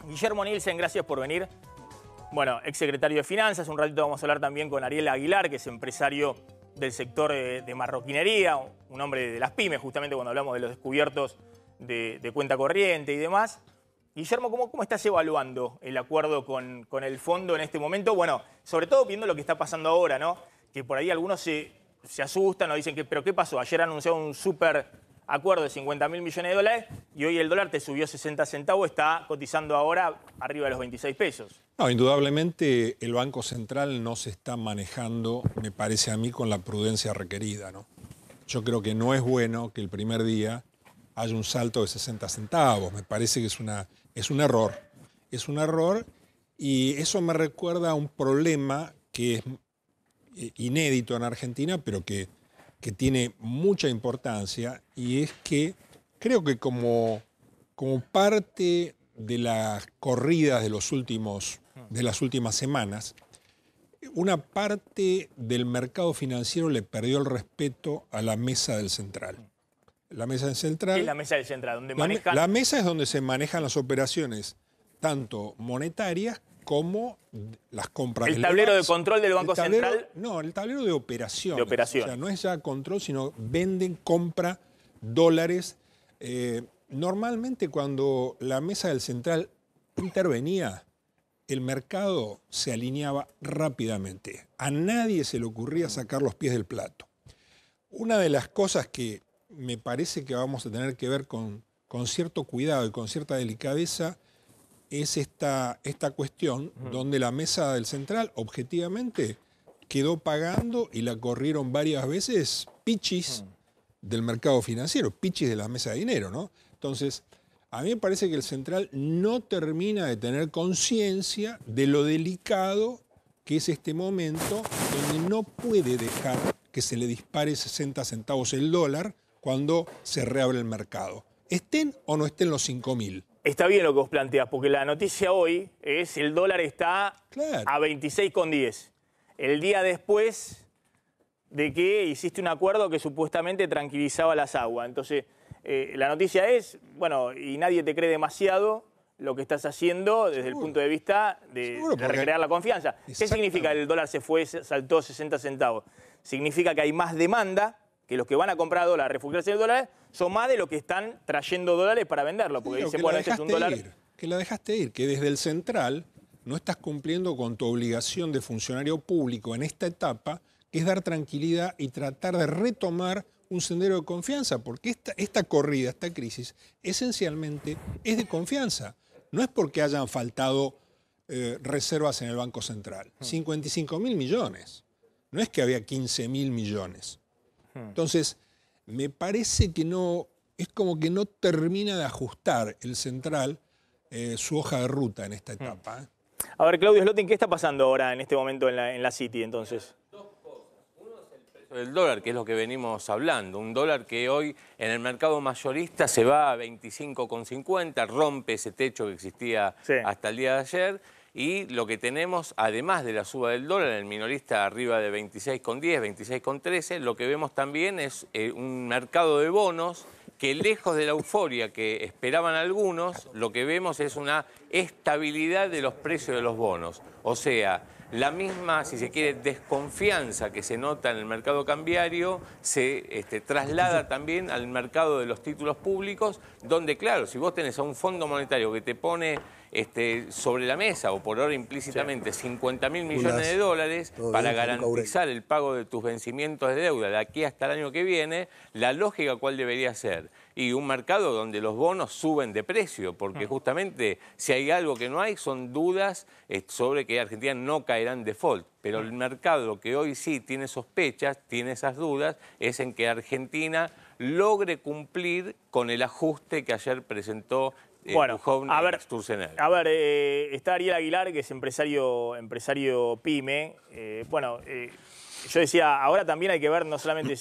Guillermo Nielsen, gracias por venir. Bueno, exsecretario de Finanzas. Un ratito vamos a hablar también con Ariel Aguilar, que es empresario del sector de marroquinería, un hombre de las pymes, justamente cuando hablamos de los descubiertos de cuenta corriente y demás. Guillermo, ¿cómo estás evaluando el acuerdo con el fondo en este momento? Bueno, sobre todo viendo lo que está pasando ahora, ¿no? Que por ahí algunos se asustan o dicen que, ¿pero qué pasó? Ayer anunciaron un súper acuerdo de 50.000 millones de dólares y hoy el dólar te subió 60 centavos, está cotizando ahora arriba de los 26 pesos. No, indudablemente el Banco Central no se está manejando, me parece a mí, con la prudencia requerida, ¿no? Yo creo que no es bueno que el primer día haya un salto de 60 centavos. Me parece que es un error. Es un error y eso me recuerda a un problema que es inédito en Argentina, pero que tiene mucha importancia, y es que creo que como parte de las corridas de las últimas semanas, una parte del mercado financiero le perdió el respeto a la mesa del central. La mesa del central. ¿Qué es la mesa del central? ¿Donde manejan? La mesa es donde se manejan las operaciones, tanto monetarias como las compras. ¿El tablero de control del Banco Central? No, el tablero de operaciones. De operaciones. O sea, no es ya control, sino venden, compra dólares. Normalmente cuando la mesa del central intervenía, el mercado se alineaba rápidamente. A nadie se le ocurría sacar los pies del plato. Una de las cosas que me parece que vamos a tener que ver con cierto cuidado y con cierta delicadeza es esta cuestión donde la mesa del central objetivamente quedó pagando y la corrieron varias veces pichis del mercado financiero, pichis de la mesa de dinero, ¿no? Entonces, a mí me parece que el central no termina de tener conciencia de lo delicado que es este momento, donde no puede dejar que se le dispare 60 centavos el dólar cuando se reabre el mercado. Estén o no estén los 5.000. Está bien lo que vos planteás, porque la noticia hoy es el dólar está a 26,10. El día después de que hiciste un acuerdo que supuestamente tranquilizaba las aguas. Entonces, la noticia es, bueno, y nadie te cree demasiado lo que estás haciendo desde el punto de vista de recrear la confianza. ¿Qué significa el dólar saltó 60 centavos? Significa que hay más demanda, que los que van a comprar dólares, refugiarse en dólares, son más de los que están trayendo dólares para venderlo. Porque dicen, bueno, este es un dólar. Que la dejaste ir, que desde el central no estás cumpliendo con tu obligación de funcionario público en esta etapa, que es dar tranquilidad y tratar de retomar un sendero de confianza, porque esta corrida, esta crisis, esencialmente es de confianza. No es porque hayan faltado reservas en el Banco Central. 55.000 millones. No es que había 15.000 millones. Entonces, me parece que no, es como que no termina de ajustar el central su hoja de ruta en esta etapa. A ver, Claudio Slotin, ¿qué está pasando ahora en este momento en la City entonces? Dos cosas. Uno es el precio del dólar, que es lo que venimos hablando. Un dólar que hoy en el mercado mayorista se va a 25,50, rompe ese techo que existía hasta el día de ayer. Y lo que tenemos, además de la suba del dólar, en el minorista arriba de 26,10, 26,13, lo que vemos también es un mercado de bonos que, lejos de la euforia que esperaban algunos, lo que vemos es una estabilidad de los precios de los bonos. O sea, la misma, si se quiere, desconfianza que se nota en el mercado cambiario se traslada también al mercado de los títulos públicos, donde, claro, si vos tenés a un fondo monetario que te pone sobre la mesa, o por ahora implícitamente, 50.000 millones de dólares para garantizar el pago de tus vencimientos de deuda de aquí hasta el año que viene, la lógica ¿cuál debería ser? Y un mercado donde los bonos suben de precio, porque justamente si hay algo que no hay son dudas sobre que Argentina no caerá en default. Pero el mercado que hoy sí tiene sospechas, tiene esas dudas, es en que Argentina logre cumplir con el ajuste que ayer presentó bueno, a ver, está Ariel Aguilar, que es empresario pyme. Yo decía, ahora también hay que ver no solamente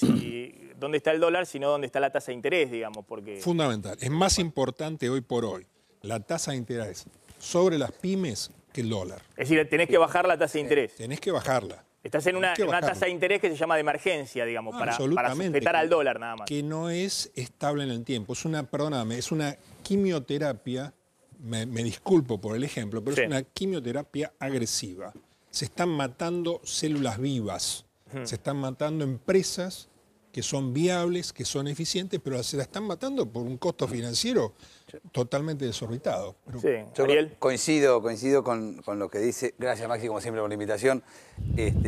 dónde está el dólar, sino dónde está la tasa de interés, digamos, porque... Fundamental. Es más importante hoy por hoy la tasa de interés sobre las pymes que el dólar. Es decir, tenés que bajar la tasa de interés. Tenés que bajarla. Estás en una tasa de interés que se llama de emergencia, digamos, para sujetar al dólar nada más. Que no es estable en el tiempo. Es una quimioterapia me disculpo por el ejemplo, pero sí, es una quimioterapia agresiva. Se están matando células vivas, se están matando empresas que son viables, que son eficientes, pero se la están matando por un costo financiero totalmente desorbitado. Pero sí. Yo Ariel. coincido con lo que dice. Gracias, Maxi, como siempre, por la invitación.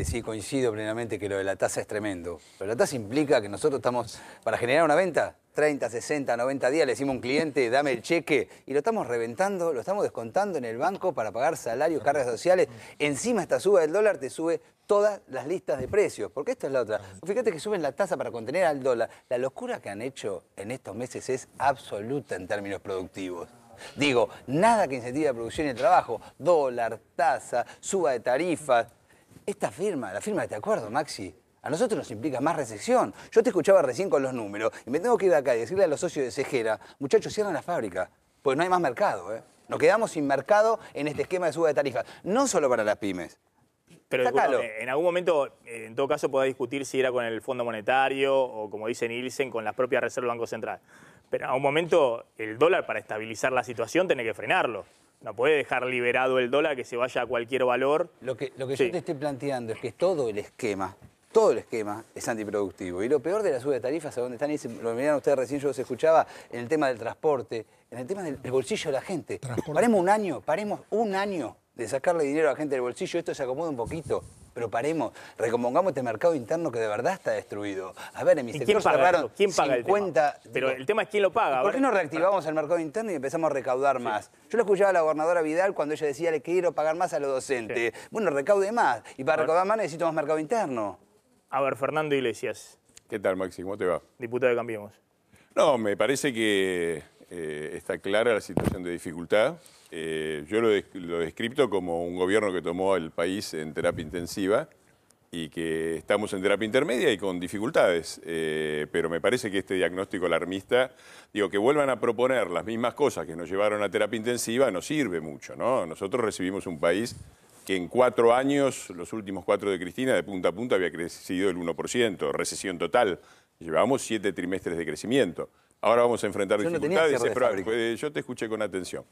Sí, coincido plenamente que lo de la tasa es tremendo. Pero la tasa implica que nosotros estamos, para generar una venta, 30, 60, 90 días, le decimos a un cliente, dame el cheque, y lo estamos reventando, lo estamos descontando en el banco para pagar salarios, cargas sociales. Encima esta suba del dólar te sube todas las listas de precios, porque esta es la otra. Fíjate que suben la tasa para contener al dólar. La locura que han hecho en estos meses es absoluta en términos productivos. Digo, nada que incentive la producción y el trabajo. Dólar, tasa, suba de tarifas. Esta firma, la firma de acuerdo, Maxi, a nosotros nos implica más recesión. Yo te escuchaba recién con los números y me tengo que ir de acá y decirle a los socios de Cejera, muchachos, cierran la fábrica, pues no hay más mercado, ¿eh? Nos quedamos sin mercado en este esquema de suba de tarifas, no solo para las pymes. Pero Sácalo. en algún momento, en todo caso, podrá discutir si era con el Fondo Monetario o, como dice Nielsen, con las propias reservas del Banco Central. Pero en algún momento, el dólar, para estabilizar la situación, tiene que frenarlo. No puede dejar liberado el dólar que se vaya a cualquier valor. Lo que Sí. yo te estoy planteando es que todo el esquema es antiproductivo. Y lo peor de la suba de tarifas, ¿a dónde están? Lo miraron ustedes recién, yo los escuchaba, en el tema del transporte, en el tema del bolsillo de la gente. Paremos un año de sacarle dinero a la gente del bolsillo, esto se acomoda un poquito, pero paremos, recompongamos este mercado interno que de verdad está destruido. A ver, en mi sector cerraron ¿Quién paga 50... el tema? Pero el tema es quién lo paga. ¿Por qué no reactivamos el mercado interno y empezamos a recaudar más? Yo lo escuchaba a la gobernadora Vidal cuando ella decía, le quiero pagar más a los docentes. Sí. Bueno, recaude más. Y para recaudar más necesito más mercado interno. A ver, Fernando Iglesias, ¿Qué tal, Maxi? ¿Cómo te va? diputado de Cambiemos. No, me parece que está clara la situación de dificultad. Yo lo he descrito como un gobierno que tomó el país en terapia intensiva y que estamos en terapia intermedia y con dificultades. Pero me parece que este diagnóstico alarmista, digo, que vuelvan a proponer las mismas cosas que nos llevaron a terapia intensiva, no sirve mucho, ¿no? Nosotros recibimos un país que en 4 años, los últimos 4 de Cristina, de punta a punta había crecido el 1%, recesión total. Llevábamos 7 trimestres de crecimiento. Ahora vamos a enfrentar dificultades. Yo te escuché con atención.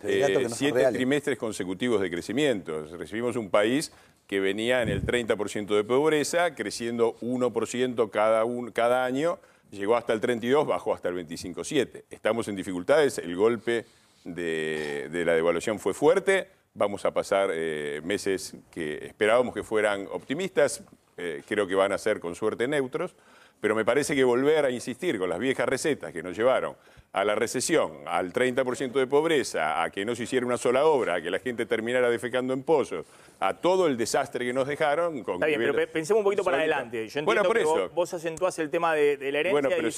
7 trimestres consecutivos de crecimiento. Recibimos un país que venía en el 30% de pobreza, creciendo 1% cada año, llegó hasta el 32%, bajó hasta el 25,7%. Estamos en dificultades, el golpe de la devaluación fue fuerte. Vamos a pasar meses que esperábamos que fueran optimistas, creo que van a ser con suerte neutros, pero me parece que volver a insistir con las viejas recetas que nos llevaron a la recesión, al 30% de pobreza, a que no se hiciera una sola obra, a que la gente terminara defecando en pozos, a todo el desastre que nos dejaron. Está bien, pero pensemos un poquito para adelante. Yo entiendo que vos acentuás el tema de la herencia. Bueno, pero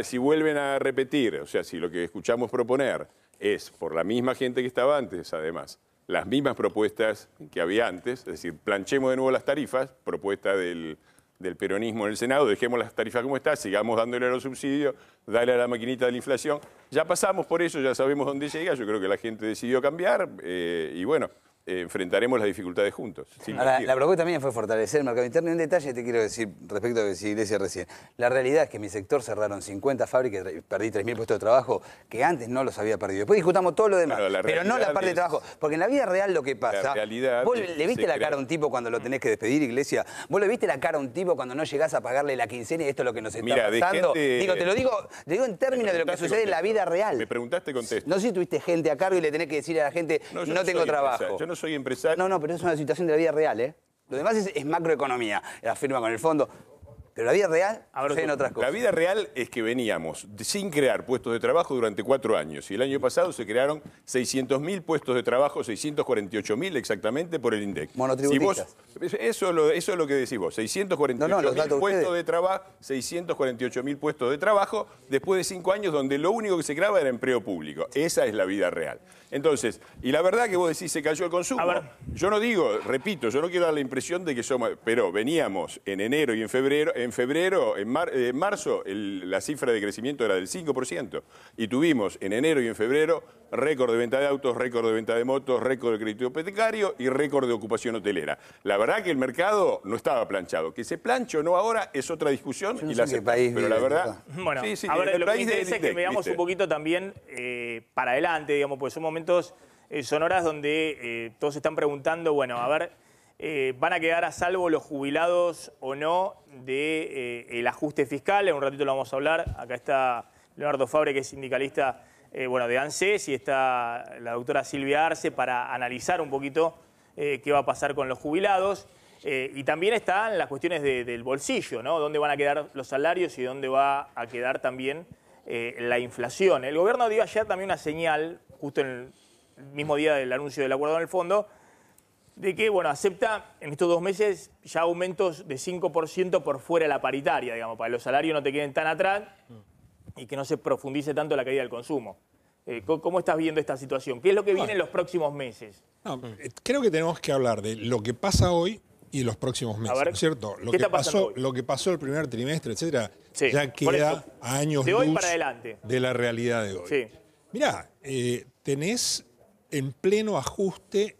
si vuelven a repetir, o sea, si lo que escuchamos proponer es por la misma gente que estaba antes, además, las mismas propuestas que había antes, es decir, planchemos de nuevo las tarifas, propuesta del peronismo en el Senado, dejemos las tarifas como están, sigamos dándole a los subsidios, dale a la maquinita de la inflación. Ya pasamos por eso, ya sabemos dónde llega, yo creo que la gente decidió cambiar y bueno, enfrentaremos las dificultades juntos. Ahora, la propuesta también fue fortalecer el mercado interno. Y un detalle te quiero decir respecto a lo que decía Iglesias recién. La realidad es que en mi sector cerraron 50 fábricas, perdí 3.000 puestos de trabajo que antes no los había perdido. Después discutamos todo lo demás, pero no la parte de trabajo. Porque en la vida real lo que pasa... ¿Vos le viste la cara a un tipo cuando lo tenés que despedir, Iglesias? ¿Vos le viste la cara a un tipo cuando no llegás a pagarle la quincena y esto es lo que nos está pasando? Te lo digo en términos de lo que sucede en la vida real. Me preguntaste, contesto. No sé si tuviste gente a cargo y le tenés que decir a la gente, no tengo trabajo. Yo no soy empresario. No, pero es una situación de la vida real, ¿eh? Lo demás es macroeconomía, la firma con el fondo. Pero la vida real suceden otras cosas. La vida real es que veníamos sin crear puestos de trabajo durante 4 años. Y el año pasado se crearon 600.000 puestos de trabajo, 648.000 exactamente por el INDEC. Monotributistas. Eso es lo que decís vos. 648.000 puestos de trabajo, 648.000 puestos de trabajo después de 5 años donde lo único que se creaba era empleo público. Esa es la vida real. Entonces, y la verdad que vos decís se cayó el consumo. Yo no digo, repito, yo no quiero dar la impresión de que somos, pero veníamos en enero y en febrero, en febrero, en marzo, la cifra de crecimiento era del 5%. Y tuvimos en enero y en febrero récord de venta de autos, récord de venta de motos, récord de crédito hipotecario y récord de ocupación hotelera. La verdad que el mercado no estaba planchado. Que se planche o no ahora es otra discusión y la aceptamos. Pero la verdad... Bueno, a ver, lo que me interesa es que veamos un poquito también para adelante, digamos, porque son momentos, son horas donde todos están preguntando, bueno, a ver, ¿van a quedar a salvo los jubilados o no del ajuste fiscal? En un ratito lo vamos a hablar. Acá está Leonardo Fabre, que es sindicalista de ANSES, y está la doctora Silvia Arce para analizar un poquito qué va a pasar con los jubilados. Y también están las cuestiones del bolsillo, ¿no? ¿Dónde van a quedar los salarios y dónde va a quedar también la inflación? El gobierno dio ayer también una señal, justo en el mismo día del anuncio del acuerdo en el fondo, de que, bueno, acepta en estos 2 meses ya aumentos de 5% por fuera de la paritaria, digamos, para que los salarios no te queden tan atrás y que no se profundice tanto la caída del consumo. ¿Cómo estás viendo esta situación? ¿Qué es lo que viene en los próximos meses? No, creo que tenemos que hablar de lo que pasa hoy y los próximos meses, ¿no es cierto? Lo que pasó el primer trimestre, etcétera, sí, ya queda a años de hoy luz para adelante de la realidad de hoy. Sí. Mirá, tenés en pleno ajuste,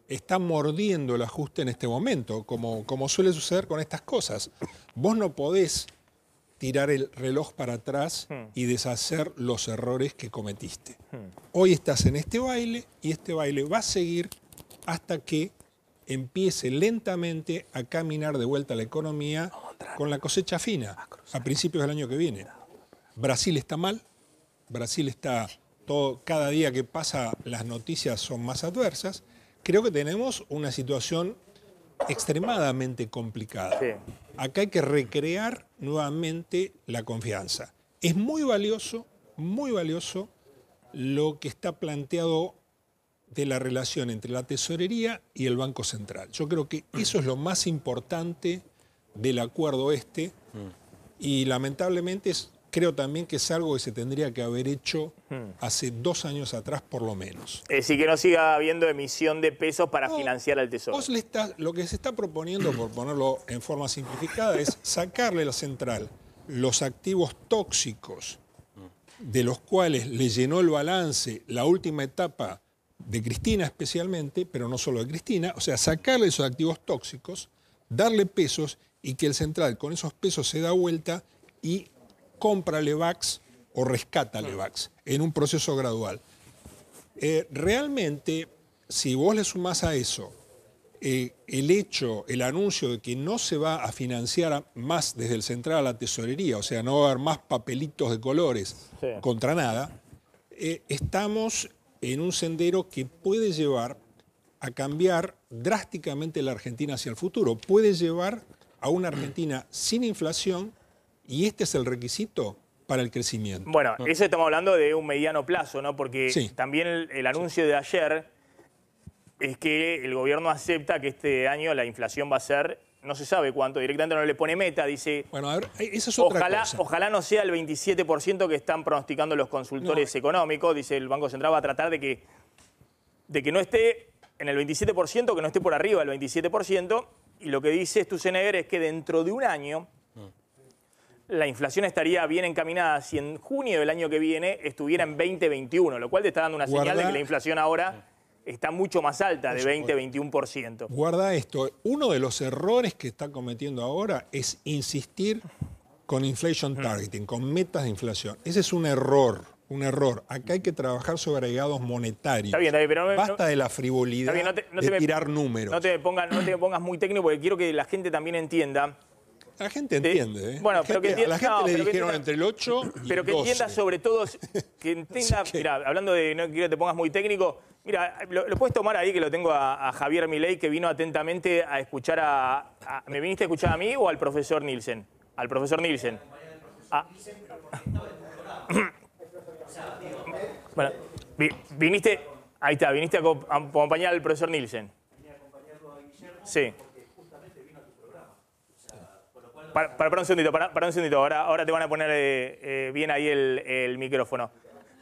está mordiendo el ajuste en este momento, como suele suceder con estas cosas. Vos no podés tirar el reloj para atrás y deshacer los errores que cometiste. Hoy estás en este baile y este baile va a seguir hasta que empiece lentamente a caminar de vuelta la economía con la cosecha fina a principios del año que viene. Brasil está mal, Brasil está cada día que pasa las noticias son más adversas. Creo que tenemos una situación extremadamente complicada. Sí. Acá hay que recrear nuevamente la confianza. Es muy valioso lo que está planteado de la relación entre la tesorería y el Banco Central. Yo creo que eso es lo más importante del acuerdo y lamentablemente creo también que es algo que se tendría que haber hecho hace 2 años atrás por lo menos. Es decir, que no siga habiendo emisión de pesos para financiar al Tesoro. Lo que se está proponiendo, por ponerlo en forma simplificada, es sacarle a la central los activos tóxicos de los cuales le llenó el balance la última etapa de Cristina especialmente, pero no solo de Cristina, o sea, sacarle esos activos tóxicos, darle pesos y que el central con esos pesos se da vuelta y compra Levax o rescata Levax en un proceso gradual. Realmente, si vos le sumás a eso el anuncio de que no se va a financiar más desde el central a la tesorería, o sea, no va a haber más papelitos de colores contra nada, estamos en un sendero que puede llevar a cambiar drásticamente la Argentina hacia el futuro. Puede llevar a una Argentina sin inflación y este es el requisito para el crecimiento. Bueno, eso estamos hablando de un mediano plazo, ¿no? Porque también el anuncio de ayer es que el gobierno acepta que este año la inflación va a ser, no se sabe cuánto, directamente no le pone meta, dice... Bueno, a ver, esa es otra cosa. Ojalá no sea el 27% que están pronosticando los consultores económicos, dice el Banco Central va a tratar de que no esté en el 27%, que no esté por arriba del 27%, y lo que dice Sturzenegger es que dentro de un año la inflación estaría bien encaminada si en junio del año que viene estuviera en 20-21, lo cual te está dando una señal de que la inflación ahora está mucho más alta, de 20-21%. Guarda esto, uno de los errores que está cometiendo ahora es insistir con inflation targeting, con metas de inflación. Ese es un error, Acá hay que trabajar sobre agregados monetarios. Está bien, pero basta de la frivolidad de tirar números. No te pongas muy técnico porque quiero que la gente también entienda. La gente entiende, ¿eh? Bueno, a la gente le dijeron entre el 8 y el 12. Pero que entienda sobre todo, que entienda, mira, hablando de no quiero que te pongas muy técnico, mira, lo puedes tomar ahí que lo tengo a Javier Milei, que vino atentamente a escuchar ¿me viniste a escuchar a mí o al profesor Nielsen? Al profesor Nielsen. Bueno, viniste a acompañar al profesor Nielsen. Sí. Para un segundito, ahora te van a poner bien ahí el micrófono.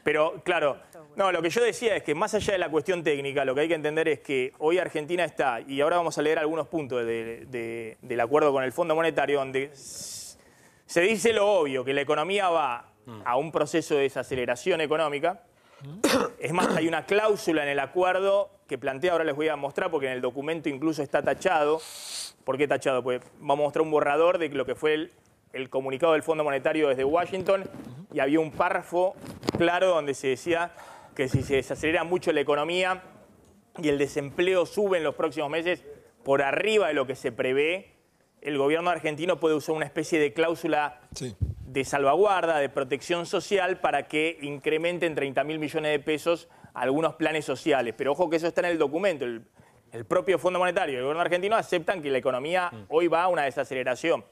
Pero, claro, no, lo que yo decía es que más allá de la cuestión técnica, lo que hay que entender es que hoy Argentina está, y ahora vamos a leer algunos puntos del acuerdo con el Fondo Monetario, donde Se dice lo obvio, que la economía va a un proceso de desaceleración económica. Es más, hay una cláusula en el acuerdo que plantea, ahora les voy a mostrar, porque en el documento incluso está tachado. ¿Por qué tachado? Pues vamos a mostrar un borrador de lo que fue el comunicado del Fondo Monetario desde Washington, y había un párrafo claro donde se decía que si se desacelera mucho la economía y el desempleo sube en los próximos meses por arriba de lo que se prevé, el gobierno argentino puede usar una especie de cláusula de salvaguarda, de protección social, para que incrementen 30.000 millones de pesos algunos planes sociales. Pero ojo que eso está en el documento. El propio Fondo Monetario y el gobierno argentino aceptan que la economía hoy va a una desaceleración.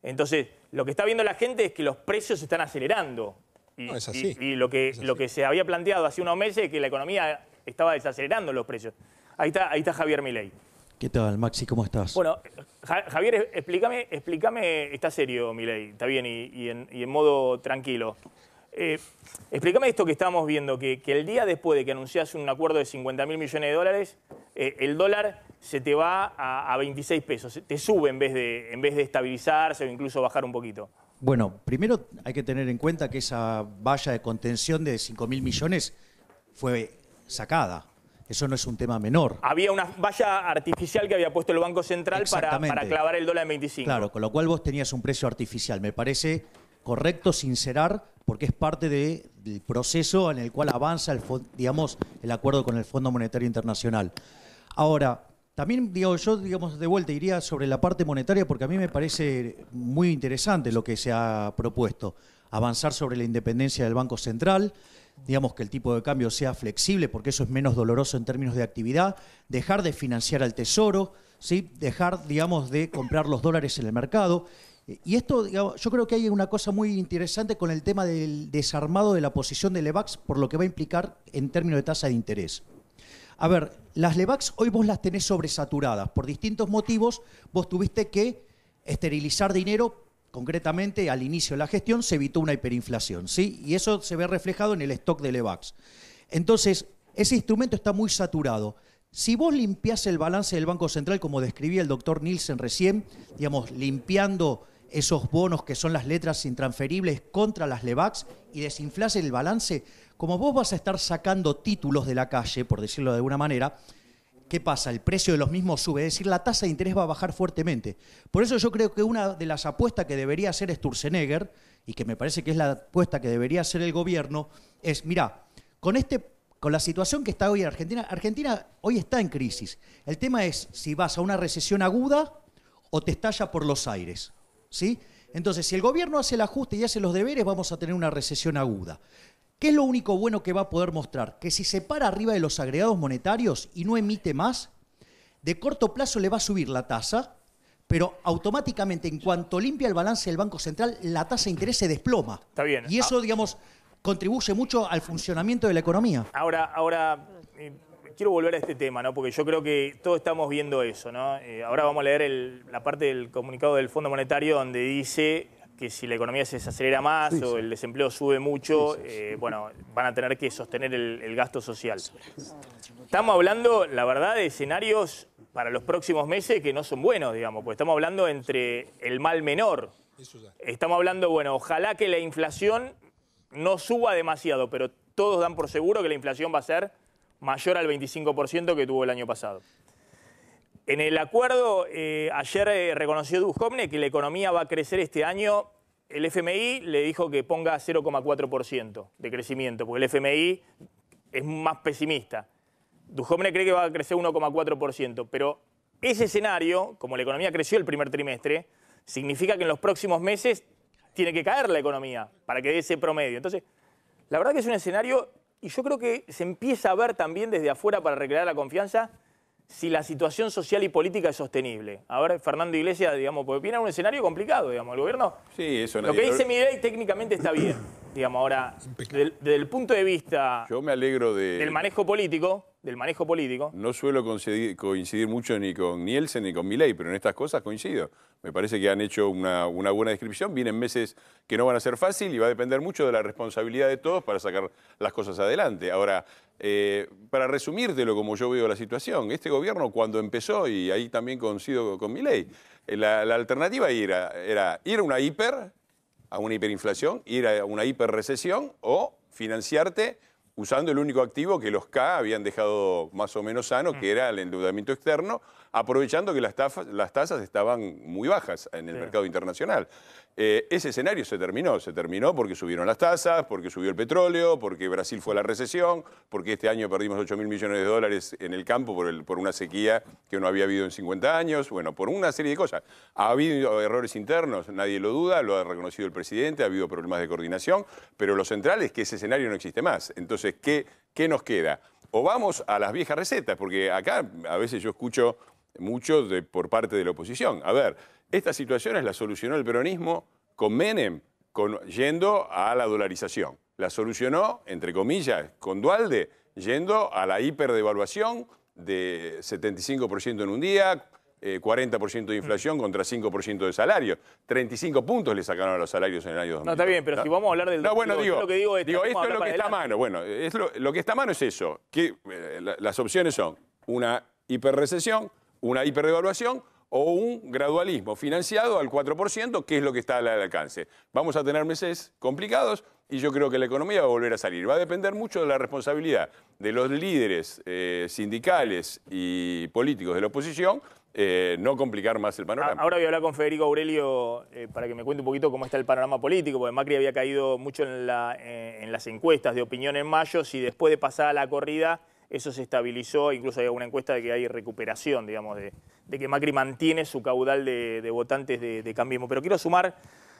Entonces, lo que está viendo la gente es que los precios se están acelerando. No, es así. Y lo que se había planteado hace unos meses es que la economía estaba desacelerando los precios. Ahí está Javier Milei. ¿Qué tal, Maxi? ¿Cómo estás? Bueno, Javier, explícame, está serio, Milei, está bien, y en modo tranquilo. Explícame esto que estábamos viendo, que el día después de que anunciás un acuerdo de 50.000 millones de dólares, el dólar se te va a 26 pesos, te sube en vez de estabilizarse o incluso bajar un poquito. Bueno, primero hay que tener en cuenta que esa valla de contención de 5.000 millones fue sacada. Eso no es un tema menor. Había una valla artificial que había puesto el Banco Central para clavar el dólar en 25. Claro, con lo cual vos tenías un precio artificial. Me parece correcto sincerar, porque es parte del proceso en el cual avanza el acuerdo con el Fondo Monetario Internacional. Ahora, también yo de vuelta iría sobre la parte monetaria, porque a mí me parece muy interesante lo que se ha propuesto. Avanzar sobre la independencia del Banco Central, que el tipo de cambio sea flexible, porque eso es menos doloroso en términos de actividad, dejar de financiar al Tesoro, ¿sí? Dejar, de comprar los dólares en el mercado. Y esto, yo creo que hay una cosa muy interesante con el tema del desarmado de la posición de Lebacs, por lo que va a implicar en términos de tasa de interés. A ver, las Lebacs hoy vos las tenés sobresaturadas. Por distintos motivos, vos tuviste que esterilizar dinero. Concretamente, al inicio de la gestión se evitó una hiperinflación, ¿sí? Y eso se ve reflejado en el stock de Lebacs. Entonces, ese instrumento está muy saturado. Si vos limpiás el balance del Banco Central, como describía el doctor Nielsen recién, limpiando esos bonos que son las letras intransferibles contra las Lebacs y desinflás el balance, como vos vas a estar sacando títulos de la calle, por decirlo de alguna manera, ¿qué pasa? El precio de los mismos sube, es decir, la tasa de interés va a bajar fuertemente. Por eso yo creo que una de las apuestas que debería hacer Sturzenegger, y que me parece que es la apuesta que debería hacer el gobierno, es, mirá, con la situación que está hoy en Argentina, Argentina hoy está en crisis. El tema es si vas a una recesión aguda o te estalla por los aires, ¿sí? Entonces, si el gobierno hace el ajuste y hace los deberes, vamos a tener una recesión aguda. ¿Qué es lo único bueno que va a poder mostrar? Que si se para arriba de los agregados monetarios y no emite más, de corto plazo le va a subir la tasa, pero automáticamente, en cuanto limpia el balance del Banco Central, la tasa de interés se desploma. Está bien. Y eso, contribuye mucho al funcionamiento de la economía. Ahora quiero volver a este tema, ¿no? Porque yo creo que todos estamos viendo eso, ¿no? Ahora vamos a leer la parte del comunicado del Fondo Monetario donde dice que si la economía se desacelera más o el desempleo sube mucho, van a tener que sostener el gasto social. Estamos hablando, la verdad, de escenarios para los próximos meses que no son buenos, porque estamos hablando entre el mal menor. Estamos hablando, ojalá que la inflación no suba demasiado, pero todos dan por seguro que la inflación va a ser mayor al 25% que tuvo el año pasado. En el acuerdo, ayer reconoció Duhovne que la economía va a crecer este año. El FMI le dijo que ponga 0,4% de crecimiento, porque el FMI es más pesimista. Duhovne cree que va a crecer 1,4%, pero ese escenario, como la economía creció el primer trimestre, significa que en los próximos meses tiene que caer la economía para que dé ese promedio. Entonces, la verdad que es un escenario, y yo creo que se empieza a ver también desde afuera para recrear la confianza, si la situación social y política es sostenible. A ver, Fernando Iglesias, porque viene a un escenario complicado, el gobierno. Sí, eso lo que dice Milei técnicamente está bien, ahora, desde el punto de vista yo me alegro del manejo político, no suelo coincidir mucho ni con Nielsen ni con Milei, pero en estas cosas coincido. Me parece que han hecho una buena descripción. Vienen meses que no van a ser fácil y va a depender mucho de la responsabilidad de todos para sacar las cosas adelante. Ahora, para resumírtelo como yo veo la situación, este gobierno cuando empezó, y ahí también coincido con Milei, la alternativa era ir a una hiper a una hiperinflación, ir a una hiperrecesión o financiarte usando el único activo que los K habían dejado más o menos sano, que era el endeudamiento externo, aprovechando que las tasas estaban muy bajas en el mercado internacional. Ese escenario se terminó porque subieron las tasas, porque subió el petróleo, porque Brasil fue a la recesión, porque este año perdimos 8.000 millones de dólares en el campo por una sequía que no había habido en 50 años, bueno, por una serie de cosas. Ha habido errores internos, nadie lo duda, lo ha reconocido el presidente, ha habido problemas de coordinación, pero lo central es que ese escenario no existe más. Entonces, ¿qué nos queda? O vamos a las viejas recetas, porque acá a veces yo escucho mucho por parte de la oposición. A ver, esta situación la solucionó el peronismo con Menem, yendo a la dolarización. La solucionó, entre comillas, con Duhalde, yendo a la hiperdevaluación de 75% en un día, 40% de inflación contra 5% de salario. 35 puntos le sacaron a los salarios en el año 2000. No, está bien, pero si vamos a hablar del... No, bueno, digo, lo que digo esto es lo que está a mano. Bueno, lo que está a mano es eso. Que, las opciones son una hiperrecesión, una hiperdevaluación o un gradualismo financiado al 4%, que es lo que está al alcance. Vamos a tener meses complicados y yo creo que la economía va a volver a salir. Va a depender mucho de la responsabilidad de los líderes sindicales y políticos de la oposición, no complicar más el panorama. Ahora voy a hablar con Federico Aurelio para que me cuente un poquito cómo está el panorama político, porque Macri había caído mucho en las encuestas de opinión en mayo, y después de pasada la corrida eso se estabilizó, incluso hay alguna encuesta de que hay recuperación, digamos, de que Macri mantiene su caudal de votantes de Cambiemos. Pero quiero sumar,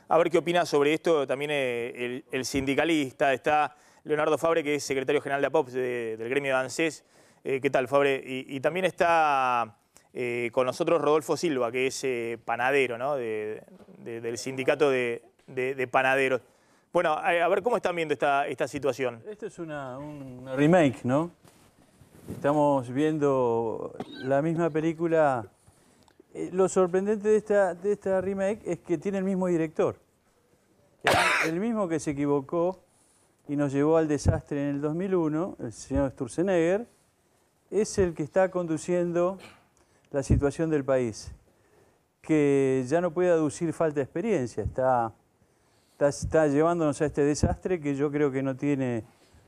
a ver qué opina sobre esto también el sindicalista. Está Leonardo Fabre, que es secretario general de APOPS, del gremio de ANSES. ¿Qué tal, Fabre? Y también está con nosotros Rodolfo Silva, que es panadero, ¿no? del sindicato de panaderos. Bueno, a ver, ¿cómo están viendo esta situación? Esto es una remake, ¿no? Estamos viendo la misma película. Lo sorprendente de esta remake es que tiene el mismo director. El mismo que se equivocó y nos llevó al desastre en el 2001, el señor Sturzenegger, es el que está conduciendo la situación del país, que ya no puede aducir falta de experiencia, está llevándonos a este desastre que yo creo que no tiene...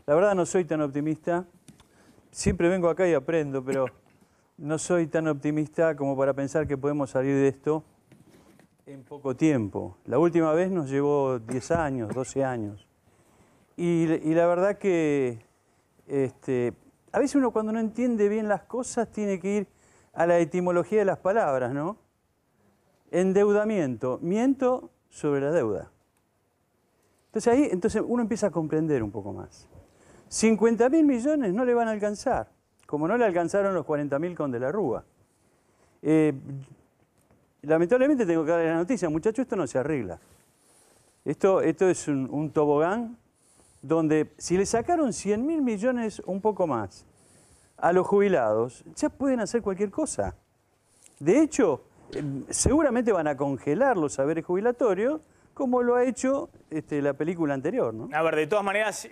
La verdad no soy tan optimista, siempre vengo acá y aprendo, pero no soy tan optimista como para pensar que podemos salir de esto en poco tiempo. La última vez nos llevó 10 años, 12 años. Y la verdad que a veces uno cuando no entiende bien las cosas tiene que ir a la etimología de las palabras, ¿no? Endeudamiento, miento sobre la deuda. Entonces uno empieza a comprender un poco más. 50.000 millones no le van a alcanzar, como no le alcanzaron los 40.000 con De la Rúa. Lamentablemente tengo que darle la noticia, muchachos, esto no se arregla. Esto es un tobogán donde si le sacaron 100.000 millones un poco más a los jubilados, ya pueden hacer cualquier cosa. De hecho, seguramente van a congelar los saberes jubilatorios, como lo ha hecho la película anterior, ¿no? A ver, de todas maneras,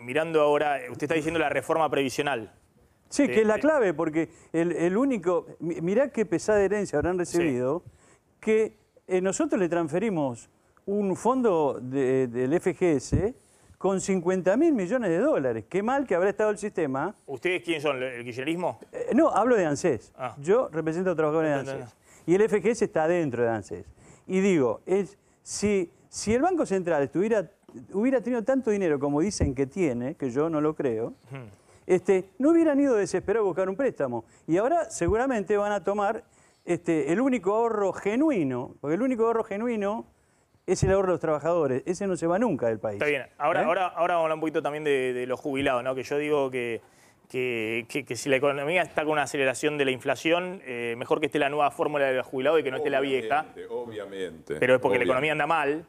mirando ahora, usted está diciendo la reforma previsional. Sí, que es la clave, porque el único... Mirá qué pesada herencia habrán recibido, sí, que nosotros le transferimos un fondo del FGS con 50.000 millones de dólares. Qué mal que habrá estado el sistema. ¿Ustedes quiénes son? ¿El kirchnerismo? No, hablo de ANSES. Ah. Yo represento a trabajadores de ANSES. Y el FGS está dentro de ANSES. Y digo, si el Banco Central hubiera tenido tanto dinero como dicen que tiene, que yo no lo creo, no hubieran ido desesperados a buscar un préstamo. Y ahora seguramente van a tomar el único ahorro genuino, porque el único ahorro genuino es el ahorro de los trabajadores. Ese no se va nunca del país. Está bien. Ahora vamos a hablar un poquito también de los jubilados, ¿no? Que yo digo que si la economía está con una aceleración de la inflación, mejor que esté la nueva fórmula de los jubilados y que no esté la vieja. Obviamente. Pero es porque la economía anda mal.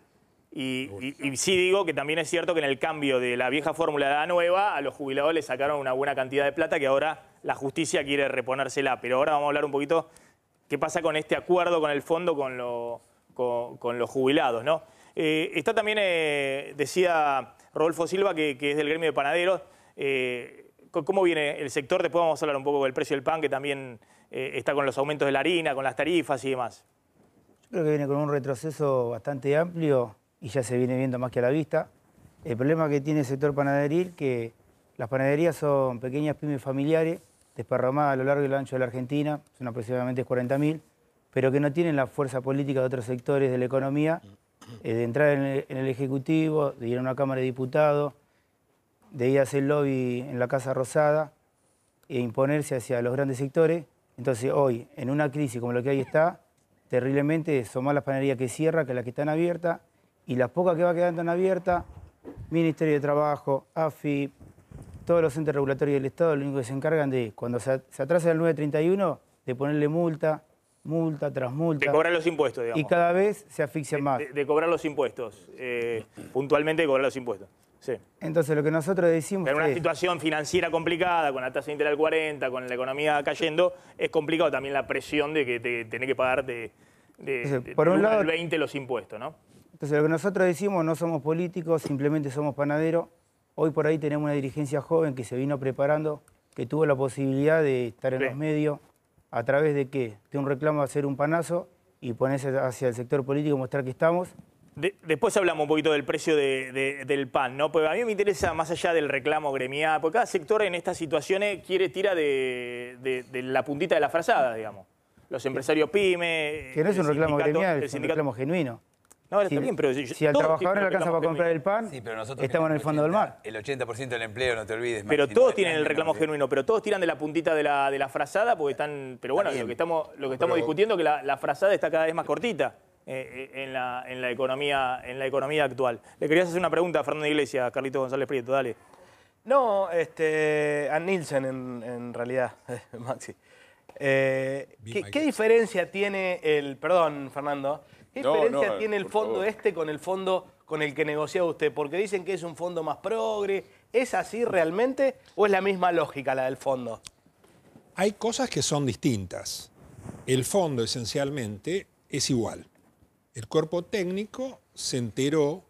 Y sí digo que también es cierto que en el cambio de la vieja fórmula a la nueva, a los jubilados les sacaron una buena cantidad de plata que ahora la justicia quiere reponérsela. Pero ahora vamos a hablar un poquito qué pasa con este acuerdo con el fondo con los jubilados, ¿no? Está también, decía Rodolfo Silva, que es del gremio de panaderos. ¿Cómo viene el sector? Después vamos a hablar un poco del precio del pan, que también está con los aumentos de la harina, con las tarifas y demás. Yo creo que viene con un retroceso bastante amplio y ya se viene viendo más que a la vista. El problema que tiene el sector panaderil que las panaderías son pequeñas pymes familiares desparramadas a lo largo y lo ancho de la Argentina, son aproximadamente 40.000, pero que no tienen la fuerza política de otros sectores de la economía, de entrar en el Ejecutivo, de ir a una Cámara de Diputados, de ir a hacer lobby en la Casa Rosada e imponerse hacia los grandes sectores. Entonces hoy, en una crisis como la que hoy está, terriblemente son más las panaderías que cierran que las que están abiertas, y las pocas que va quedando en abiertas, Ministerio de Trabajo, AFIP, todos los entes regulatorios del Estado, lo único que se encargan de, cuando se atrasa el 931, de ponerle multa tras multa. De cobrar los impuestos, digamos. Y cada vez se asfixian más. De cobrar los impuestos, puntualmente de cobrar los impuestos. Sí. Entonces lo que nosotros decimos en una es, situación financiera complicada, con la tasa de interés al 40, con la economía cayendo, es complicado también la presión de que te tenés que pagar por un lado, al 20 los impuestos, ¿no? Entonces lo que nosotros decimos, no somos políticos, simplemente somos panaderos. Hoy por ahí tenemos una dirigencia joven que se vino preparando, que tuvo la posibilidad de estar en los medios, a través de ¿qué? De un reclamo, hacer un panazo y ponerse hacia el sector político, mostrar que estamos. Después hablamos un poquito del precio del pan, ¿no? Porque a mí me interesa más allá del reclamo gremial, porque cada sector en estas situaciones tira de la puntita de la frazada, digamos. Los empresarios pymes... Que no es un reclamo gremial, es un reclamo genuino. No, está bien, pero si al trabajador en la casa va a comprar el pan, sí, pero nosotros estamos en el fondo del mar. El 80% del empleo, no te olvides. Pero todos tienen el reclamo genuino, pero todos tiran de la puntita de la frazada porque están... Pero bueno, lo que estamos discutiendo es que la frazada está cada vez más cortita en la economía actual. Le querías hacer una pregunta a Fernando Iglesias, Carlitos González Prieto, dale. No, a Nielsen en realidad, Maxi. ¿Qué diferencia tiene perdón, Fernando, ¿qué diferencia tiene el fondo con el fondo con el que negociaba usted? Porque dicen que es un fondo más progre. ¿Es así realmente o es la misma lógica la del fondo? Hay cosas que son distintas. El fondo esencialmente es igual. El cuerpo técnico se enteró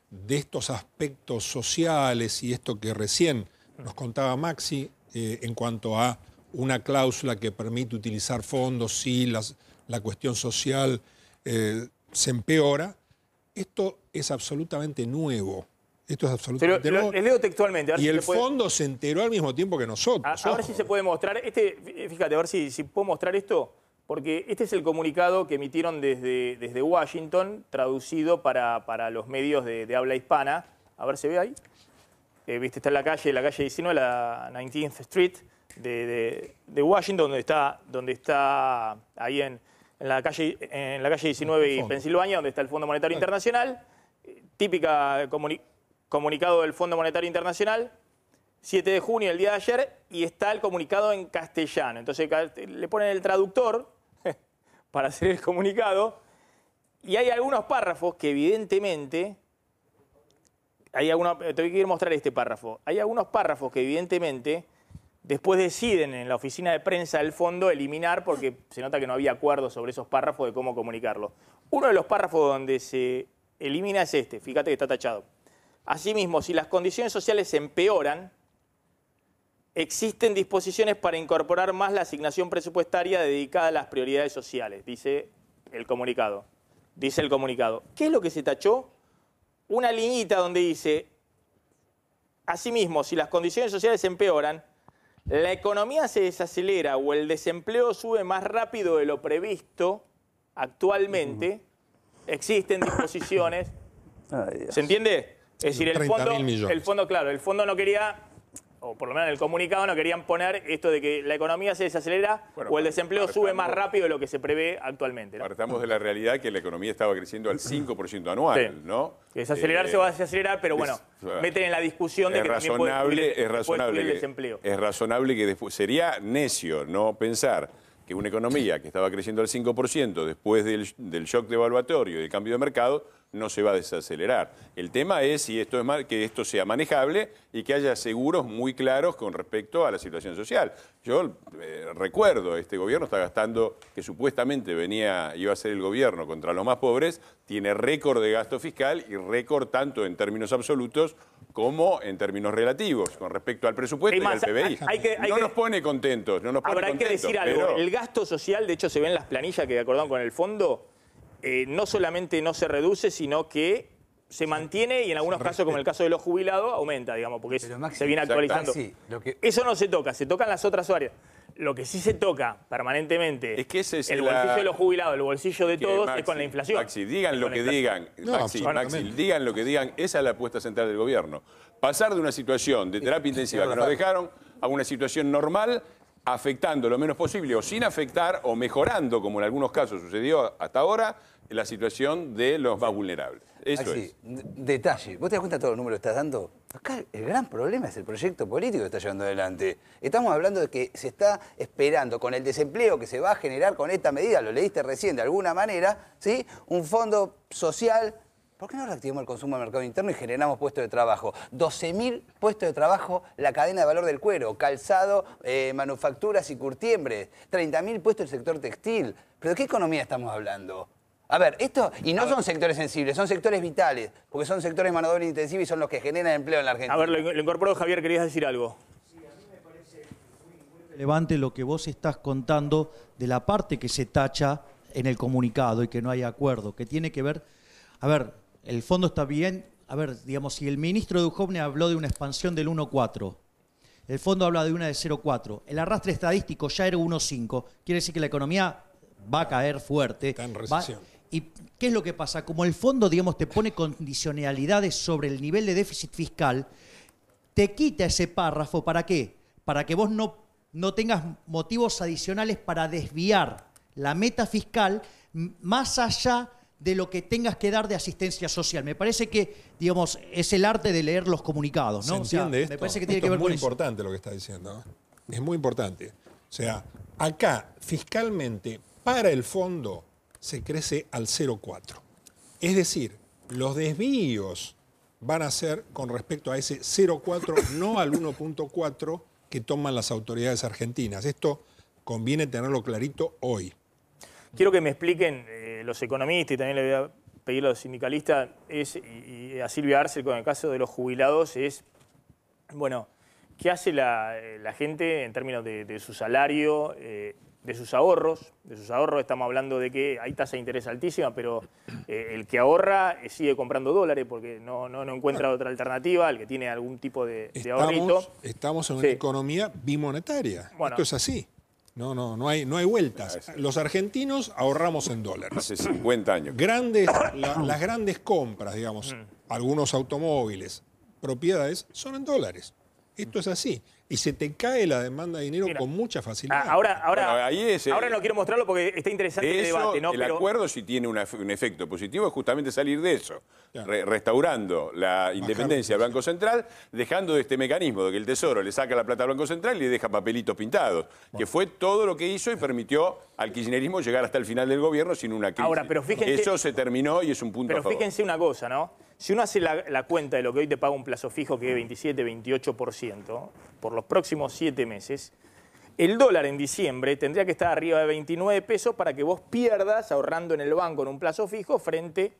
de estos aspectos sociales y esto que recién nos contaba Maxi en cuanto a una cláusula que permite utilizar fondos si la cuestión social se empeora. Esto es absolutamente nuevo. Esto es absolutamente nuevo. Les leo textualmente. Y el fondo se enteró al mismo tiempo que nosotros. A ver si se puede mostrar. Fíjate, a ver si puedo mostrar esto. Porque este es el comunicado que emitieron desde Washington, traducido para los medios de habla hispana. A ver, ¿se ve ahí? Viste, está en la calle 19, la 19th Street de Washington, donde está ahí en la calle 19 y Pensilvania, donde está el Fondo Monetario Internacional. Típica comunicado del Fondo Monetario Internacional, 7 de junio, el día de ayer, y está el comunicado en castellano. Entonces le ponen el traductor para hacer el comunicado, y hay algunos párrafos que evidentemente... te quiero mostrar este párrafo. Hay algunos párrafos que evidentemente después deciden en la oficina de prensa del fondo eliminar porque se nota que no había acuerdo sobre esos párrafos de cómo comunicarlo. Uno de los párrafos donde se elimina es este, fíjate que está tachado. Asimismo, si las condiciones sociales se empeoran, existen disposiciones para incorporar más la asignación presupuestaria dedicada a las prioridades sociales, dice el comunicado. ¿Qué es lo que se tachó? Una liñita donde dice, asimismo, si las condiciones sociales se empeoran, la economía se desacelera o el desempleo sube más rápido de lo previsto actualmente, existen disposiciones. ¿Se entiende? Es decir, el fondo no quería, o por lo menos en el comunicado no querían poner esto de que la economía se desacelera o el desempleo sube más rápido de lo que se prevé actualmente, ¿no? Partamos de la realidad que la economía estaba creciendo al 5% anual, sí, ¿no? Desacelerar se va a desacelerar, pero bueno, meten en la discusión de que también puede subir el desempleo. Es razonable que después, sería necio no pensar que una economía que estaba creciendo al 5% después del shock devaluatorio y del cambio de mercado no se va a desacelerar. El tema es si que esto sea manejable y que haya seguros muy claros con respecto a la situación social. Yo recuerdo, este gobierno está gastando, que supuestamente iba a ser el gobierno contra los más pobres, tiene récord de gasto fiscal y récord tanto en términos absolutos como en términos relativos con respecto al presupuesto y al PBI. No nos pone contentos. Habrá que decir algo. Pero el gasto social, de hecho, se ve en las planillas que acordaron con el fondo, no solamente no se reduce, sino que se mantiene y en algunos casos, como el caso de los jubilados, aumenta, digamos, porque se viene actualizando. Eso no se toca, se tocan las otras áreas. Lo que sí se toca permanentemente, es que ese es el bolsillo de los jubilados, el bolsillo de todos, Maxi, es con la inflación. Maxi, digan lo que digan. Maxi, digan lo que digan. Esa es la apuesta central del gobierno. Pasar de una situación de terapia intensiva que nos dejaron a una situación normal, afectando lo menos posible o sin afectar o mejorando, como en algunos casos sucedió hasta ahora, la situación de los más vulnerables. Eso es. Detalle. ¿Vos te das cuenta de todos los números que estás dando? Acá el gran problema es el proyecto político que está llevando adelante. Estamos hablando de que se está esperando con el desempleo que se va a generar con esta medida, lo leíste recién de alguna manera, ¿sí? Un fondo social. ¿Por qué no reactivamos el consumo del mercado interno y generamos puestos de trabajo? 12.000 puestos de trabajo, la cadena de valor del cuero, calzado, manufacturas y curtiembres, 30.000 puestos del sector textil. ¿Pero de qué economía estamos hablando? A ver, esto, y no son sectores sensibles, son sectores vitales, porque son sectores de mano de obra intensiva y son los que generan empleo en la Argentina. A ver, lo incorporó Javier, querías decir algo. Sí, a mí me parece muy relevante lo que vos estás contando de la parte que se tacha en el comunicado y que no hay acuerdo, que tiene que ver, a ver, el fondo está bien, a ver, digamos, si el ministro Duhovne habló de una expansión del 1,4, el fondo habla de una de 0,4, el arrastre estadístico ya era 1,5, quiere decir que la economía va a caer fuerte. Está en recesión. ¿Y qué es lo que pasa? Como el fondo, digamos, te pone condicionalidades sobre el nivel de déficit fiscal, te quita ese párrafo, ¿para qué? Para que vos no tengas motivos adicionales para desviar la meta fiscal más allá de lo que tengas que dar de asistencia social. Me parece que, digamos, es el arte de leer los comunicados, ¿no? ¿Se entiende esto? Me parece que tiene que ver con eso. Es muy con importante lo que está diciendo, ¿no? Es muy importante. O sea, acá, fiscalmente, para el fondo, se crece al 0,4. Es decir, los desvíos van a ser con respecto a ese 0,4, no al 1,4 que toman las autoridades argentinas. Esto conviene tenerlo clarito hoy. Quiero que me expliquen los economistas, y también le voy a pedir a los sindicalistas, y a Silvia Arce con el caso de los jubilados, es, bueno, ¿qué hace la gente en términos de su salario, de sus ahorros? De sus ahorros estamos hablando de que hay tasa de interés altísima, pero el que ahorra sigue comprando dólares porque no encuentra otra alternativa, el que tiene algún tipo de ahorrito. Estamos en una economía bimonetaria. Bueno, esto es así. No hay vueltas. Los argentinos ahorramos en dólares. Hace 50 años. Las grandes compras, digamos, algunos automóviles, propiedades, son en dólares. Esto es así. Y se te cae la demanda de dinero con mucha facilidad. Ahora no quiero mostrarlo porque está interesante el debate, ¿no? El acuerdo, si tiene un efecto positivo, es justamente salir de eso. Restaurando la independencia del Banco Central, dejando de este mecanismo de que el Tesoro le saca la plata al Banco Central y le deja papelitos pintados, que fue todo lo que hizo y permitió al kirchnerismo llegar hasta el final del gobierno sin una crisis. Ahora, pero fíjense, eso se terminó y es un punto a favor. Pero fíjense una cosa, ¿no? Si uno hace la cuenta de lo que hoy te paga un plazo fijo, que es 27-28%, por los próximos 7 meses, el dólar en diciembre tendría que estar arriba de 29 pesos para que vos pierdas ahorrando en el banco en un plazo fijo frente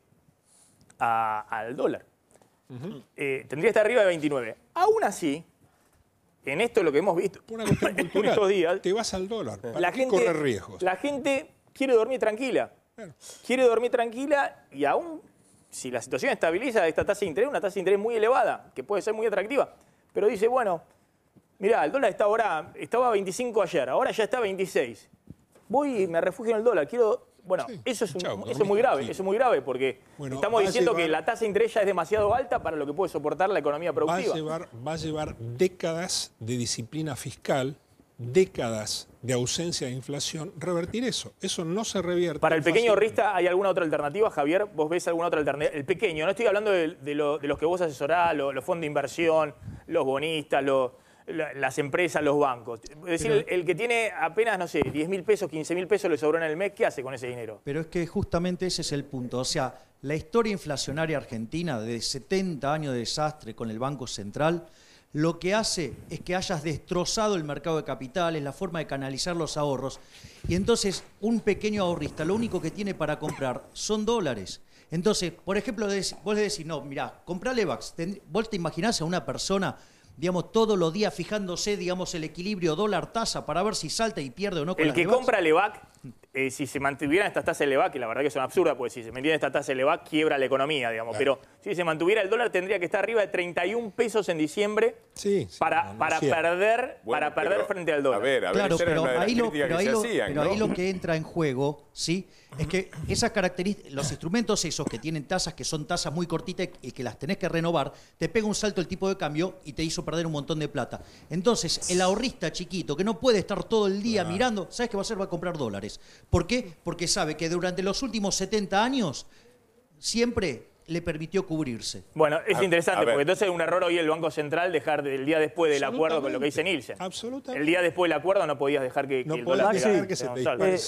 al dólar. Tendría que estar arriba de 29. Aún así, en esto lo que hemos visto en estos días, te vas al dólar. ¿Para qué correr riesgos? La gente quiere dormir tranquila. Quiere dormir tranquila y aún si la situación estabiliza esta tasa de interés, una tasa de interés muy elevada, que puede ser muy atractiva, pero dice, bueno, mirá, el dólar estaba a 25 ayer, ahora ya está a 26. Voy y me refugio en el dólar, bueno, sí, eso es muy grave, porque estamos diciendo que la tasa de interés ya es demasiado alta para lo que puede soportar la economía productiva. Va a llevar décadas de disciplina fiscal, décadas de ausencia de inflación, revertir eso. Eso no se revierte. Para el pequeño ahorrista, ¿hay alguna otra alternativa, Javier? ¿Vos ves alguna otra alternativa? El pequeño, no estoy hablando de los que vos asesorás, los fondos de inversión, los bonistas, las empresas, los bancos. Es decir, el que tiene apenas, no sé, 10.000 pesos, 15.000 pesos le sobró en el mes, ¿qué hace con ese dinero? Pero es que justamente ese es el punto. O sea, la historia inflacionaria argentina de 70 años de desastre con el Banco Central, lo que hace es que hayas destrozado el mercado de capitales, la forma de canalizar los ahorros. Y entonces, un pequeño ahorrista, lo único que tiene para comprar son dólares. Entonces, por ejemplo, vos le decís, no, mirá, comprá Levax. ¿Vos te imaginás a una persona, digamos, todos los días fijándose, digamos, el equilibrio dólar-tasa para ver si salta y pierde o no con el que compra Levax si se mantuvieran estas tasas elevadas, que la verdad que son absurdas, porque si se mantienen estas tasas elevadas, quiebra la economía, digamos. Claro. Pero si se mantuviera el dólar, tendría que estar arriba de 31 pesos en diciembre para perder frente al dólar. A ver, claro, pero ahí lo que entra en juego, ¿sí? Es que esas características, los instrumentos esos que tienen tasas, que son tasas muy cortitas y que las tenés que renovar, te pega un salto el tipo de cambio y te hizo perder un montón de plata. Entonces, el ahorrista chiquito, que no puede estar todo el día mirando, ¿sabes qué va a hacer? Va a comprar dólares. ¿Por qué? Porque sabe que durante los últimos 70 años siempre le permitió cubrirse. Bueno, es interesante, porque entonces es un error hoy el Banco Central dejar el día después del acuerdo con lo que dice Nielsen. Absolutamente. El día después del acuerdo no podías dejar que no el dólar dejar que se te dispare 10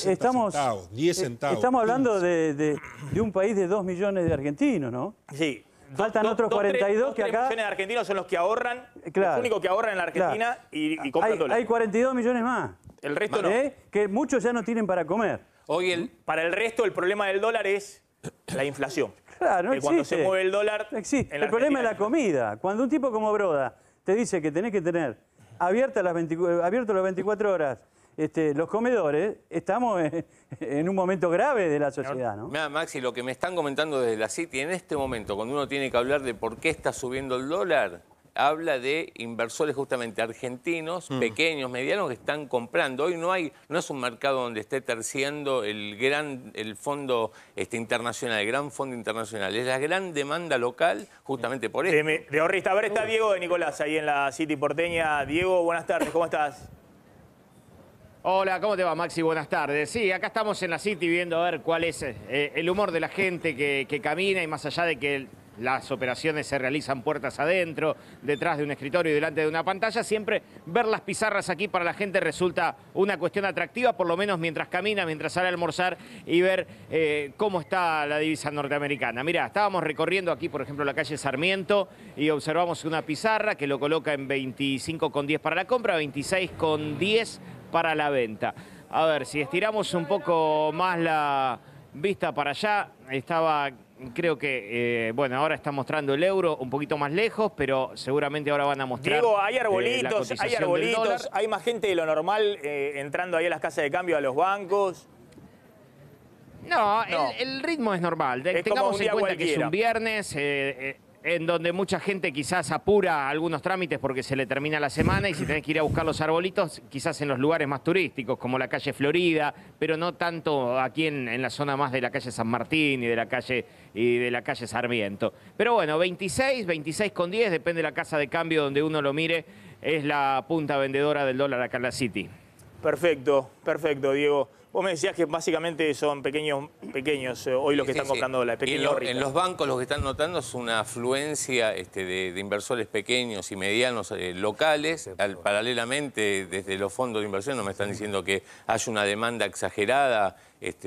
centavos. Estamos hablando de un país de 2 millones de argentinos, ¿no? Sí. Faltan otros 42 que acá... 3 millones de argentinos son los que ahorran, los únicos que ahorran en la Argentina y compran dólares. Hay 42 millones más. El resto no. Que muchos ya no tienen para comer. Para el resto, el problema del dólar es la inflación. Claro, no existe. Cuando se mueve el dólar... No existe. El problema es la comida. Cuando un tipo como Broda te dice que tenés que tener abiertas las 24 horas los comedores, estamos en un momento grave de la sociedad, ¿no? Mira, Maxi, lo que me están comentando desde la City, en este momento, cuando uno tiene que hablar de por qué está subiendo el dólar, habla de inversores justamente argentinos, pequeños, medianos, que están comprando. Hoy no es un mercado donde esté terciando el fondo internacional, el gran fondo internacional. Es la gran demanda local justamente por eso. De ahorrista. A ver, está Diego de Nicolás ahí en la City porteña. Diego, buenas tardes, ¿cómo estás? Hola, ¿cómo te va, Maxi? Buenas tardes. Sí, acá estamos en la City viendo a ver cuál es el humor de la gente que camina, y más allá de que las operaciones se realizan puertas adentro, detrás de un escritorio y delante de una pantalla, siempre ver las pizarras aquí para la gente resulta una cuestión atractiva, por lo menos mientras camina, mientras sale a almorzar, y ver cómo está la divisa norteamericana. Mirá, estábamos recorriendo aquí, por ejemplo, la calle Sarmiento, y observamos una pizarra que lo coloca en 25,10 para la compra, 26,10 para la venta. A ver, si estiramos un poco más la vista para allá, creo que, bueno, ahora está mostrando el euro un poquito más lejos, pero seguramente ahora van a mostrar... Diego, hay arbolitos, hay más gente de lo normal entrando ahí a las casas de cambio, a los bancos. No. El ritmo es normal. Tengamos en cuenta que es un viernes... en donde mucha gente quizás apura algunos trámites porque se le termina la semana, y si tenés que ir a buscar los arbolitos, quizás en los lugares más turísticos, como la calle Florida, pero no tanto aquí en la zona más de la calle San Martín y de la calle Sarmiento. Pero bueno, 26,10, depende de la casa de cambio donde uno lo mire, es la punta vendedora del dólar acá en la City. Perfecto, Diego. Vos me decías que básicamente son pequeños hoy los que están comprando dólares. En los bancos lo que están notando es una afluencia de inversores pequeños y medianos locales. Paralelamente, desde los fondos de inversión nos me están diciendo que hay una demanda exagerada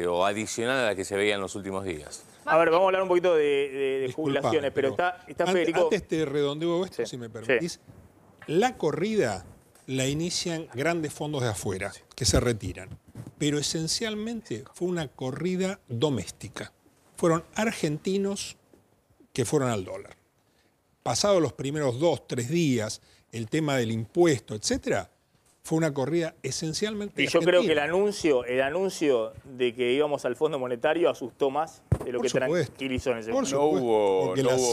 o adicional a la que se veía en los últimos días. A ver, vamos a hablar un poquito de jubilaciones, pero está Federico... Antes te redondeo esto, si me permitís. La corrida la inician grandes fondos de afuera, que se retiran. Pero esencialmente fue una corrida doméstica. Fueron argentinos que fueron al dólar. Pasados los primeros 2, 3 días, el tema del impuesto, etcétera, fue una corrida esencialmente argentina. Y yo creo que el anuncio de que íbamos al Fondo Monetario asustó más de lo que tranquilizó en ese momento. No hubo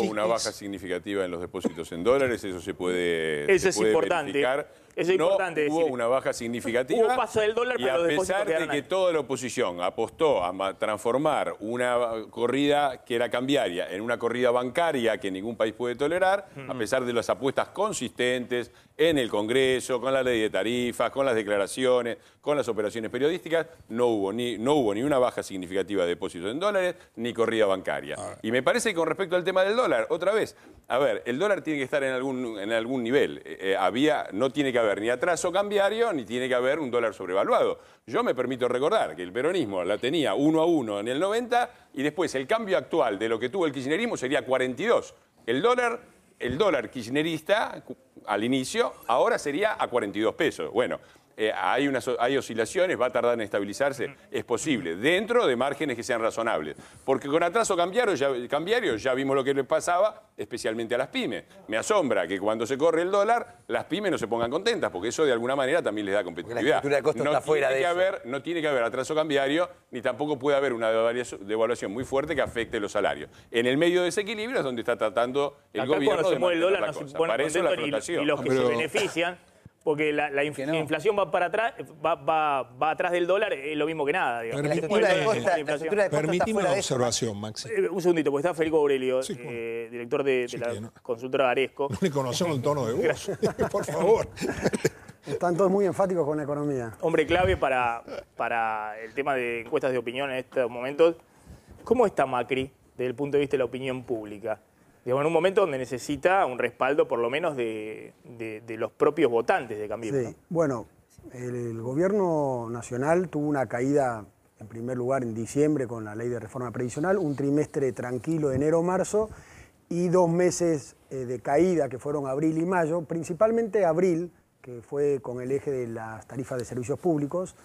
una baja significativa en los depósitos en dólares, eso se puede verificar. Eso es importante hubo decir. Una baja significativa. Hubo paso del dólar, y a pesar de que toda la oposición apostó a transformar una corrida que era cambiaria en una corrida bancaria que ningún país puede tolerar, a pesar de las apuestas consistentes en el Congreso, con la ley de tarifas, con las declaraciones, con las operaciones periodísticas, no hubo ni una baja significativa de depósitos en dólares, ni corrida bancaria. Y me parece que con respecto al tema del dólar, otra vez, a ver, el dólar tiene que estar en algún nivel. No tiene que haber ni atraso cambiario, ni tiene que haber un dólar sobrevaluado. Yo me permito recordar que el peronismo la tenía 1-1 en el 90 y después el cambio actual de lo que tuvo el kirchnerismo sería 42. El dólar kirchnerista al inicio ahora sería a 42 pesos. Bueno, hay oscilaciones, va a tardar en estabilizarse, es posible, dentro de márgenes que sean razonables. Porque con atraso cambiario ya vimos lo que le pasaba, especialmente a las pymes. Me asombra que cuando se corre el dólar, las pymes no se pongan contentas, porque eso de alguna manera también les da competitividad. La estructura de costos está fuera de eso. No tiene que haber atraso cambiario, ni tampoco puede haber una devaluación muy fuerte que afecte los salarios. En el medio de ese equilibrio es donde está tratando el gobierno cuando de se mueve el dólar la no se cosa. pone Para eso la contento flotación. y los que se benefician, porque la inflación va para atrás, va atrás del dólar, es lo mismo que nada. Digamos. Permitime una observación, Maxi. Un segundito, porque está Federico Aurelio, director de la consultora Aresco. No le conocemos el tono de voz, por favor. Están todos muy enfáticos con la economía. Hombre clave para el tema de encuestas de opinión en estos momentos. ¿Cómo está Macri desde el punto de vista de la opinión pública? Digamos, en un momento donde necesita un respaldo por lo menos de los propios votantes de Cambiemos. Sí, bueno, el gobierno nacional tuvo una caída, en primer lugar, en diciembre con la ley de reforma previsional, un trimestre tranquilo de enero-marzo y 2 meses de caída que fueron abril y mayo, principalmente abril, que fue con el eje de las tarifas de servicios públicos.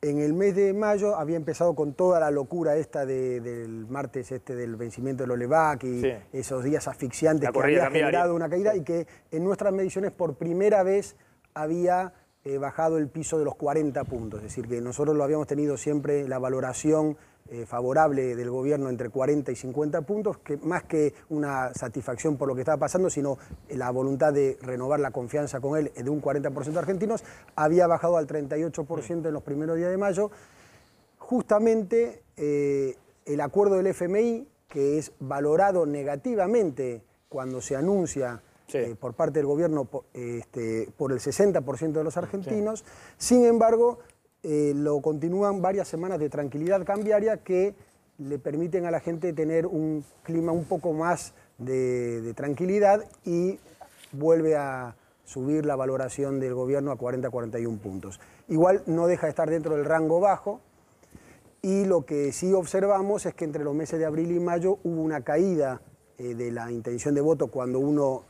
En el mes de mayo había empezado con toda la locura esta del martes del vencimiento del Olevac y esos días asfixiantes que había generado una caída y que en nuestras mediciones por primera vez había bajado el piso de los 40 puntos. Es decir, que nosotros lo habíamos tenido siempre la valoración favorable del gobierno entre 40 y 50 puntos, que más que una satisfacción por lo que estaba pasando, sino la voluntad de renovar la confianza con él de un 40% de argentinos, había bajado al 38% en los primeros días de mayo. Justamente el acuerdo del FMI, que es valorado negativamente cuando se anuncia por parte del gobierno por el 60% de los argentinos, sin embargo, lo continúan varias semanas de tranquilidad cambiaria que le permiten a la gente tener un clima un poco más de tranquilidad y vuelve a subir la valoración del gobierno a 40-41 puntos. Igual no deja de estar dentro del rango bajo y lo que sí observamos es que entre los meses de abril y mayo hubo una caída de la intención de voto cuando uno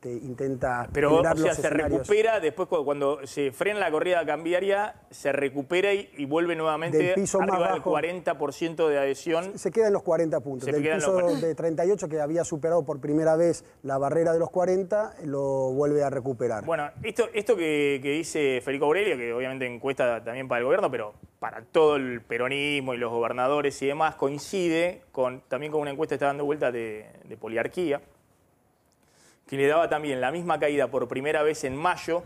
intenta generar los se recupera después cuando se frena la corrida cambiaria, se recupera y vuelve nuevamente del piso arriba más bajo, del 40% de adhesión. Se queda en los 40 puntos. Del piso de 38 que había superado por primera vez la barrera de los 40, lo vuelve a recuperar. Bueno, esto que dice Federico Aurelio, que obviamente encuesta también para el gobierno, pero para todo el peronismo y los gobernadores y demás, coincide también con una encuesta que está dando vuelta de Poliarquía, que le daba también la misma caída por primera vez en mayo,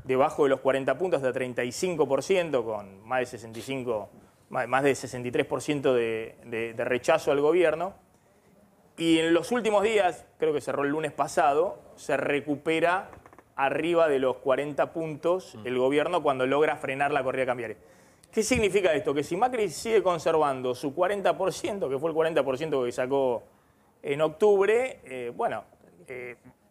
debajo de los 40 puntos, hasta 35%, con más de 63% de rechazo al gobierno. Y en los últimos días, creo que cerró el lunes pasado, se recupera arriba de los 40 puntos el gobierno cuando logra frenar la corrida cambiaria. ¿Qué significa esto? Que si Macri sigue conservando su 40%, que fue el 40% que sacó en octubre,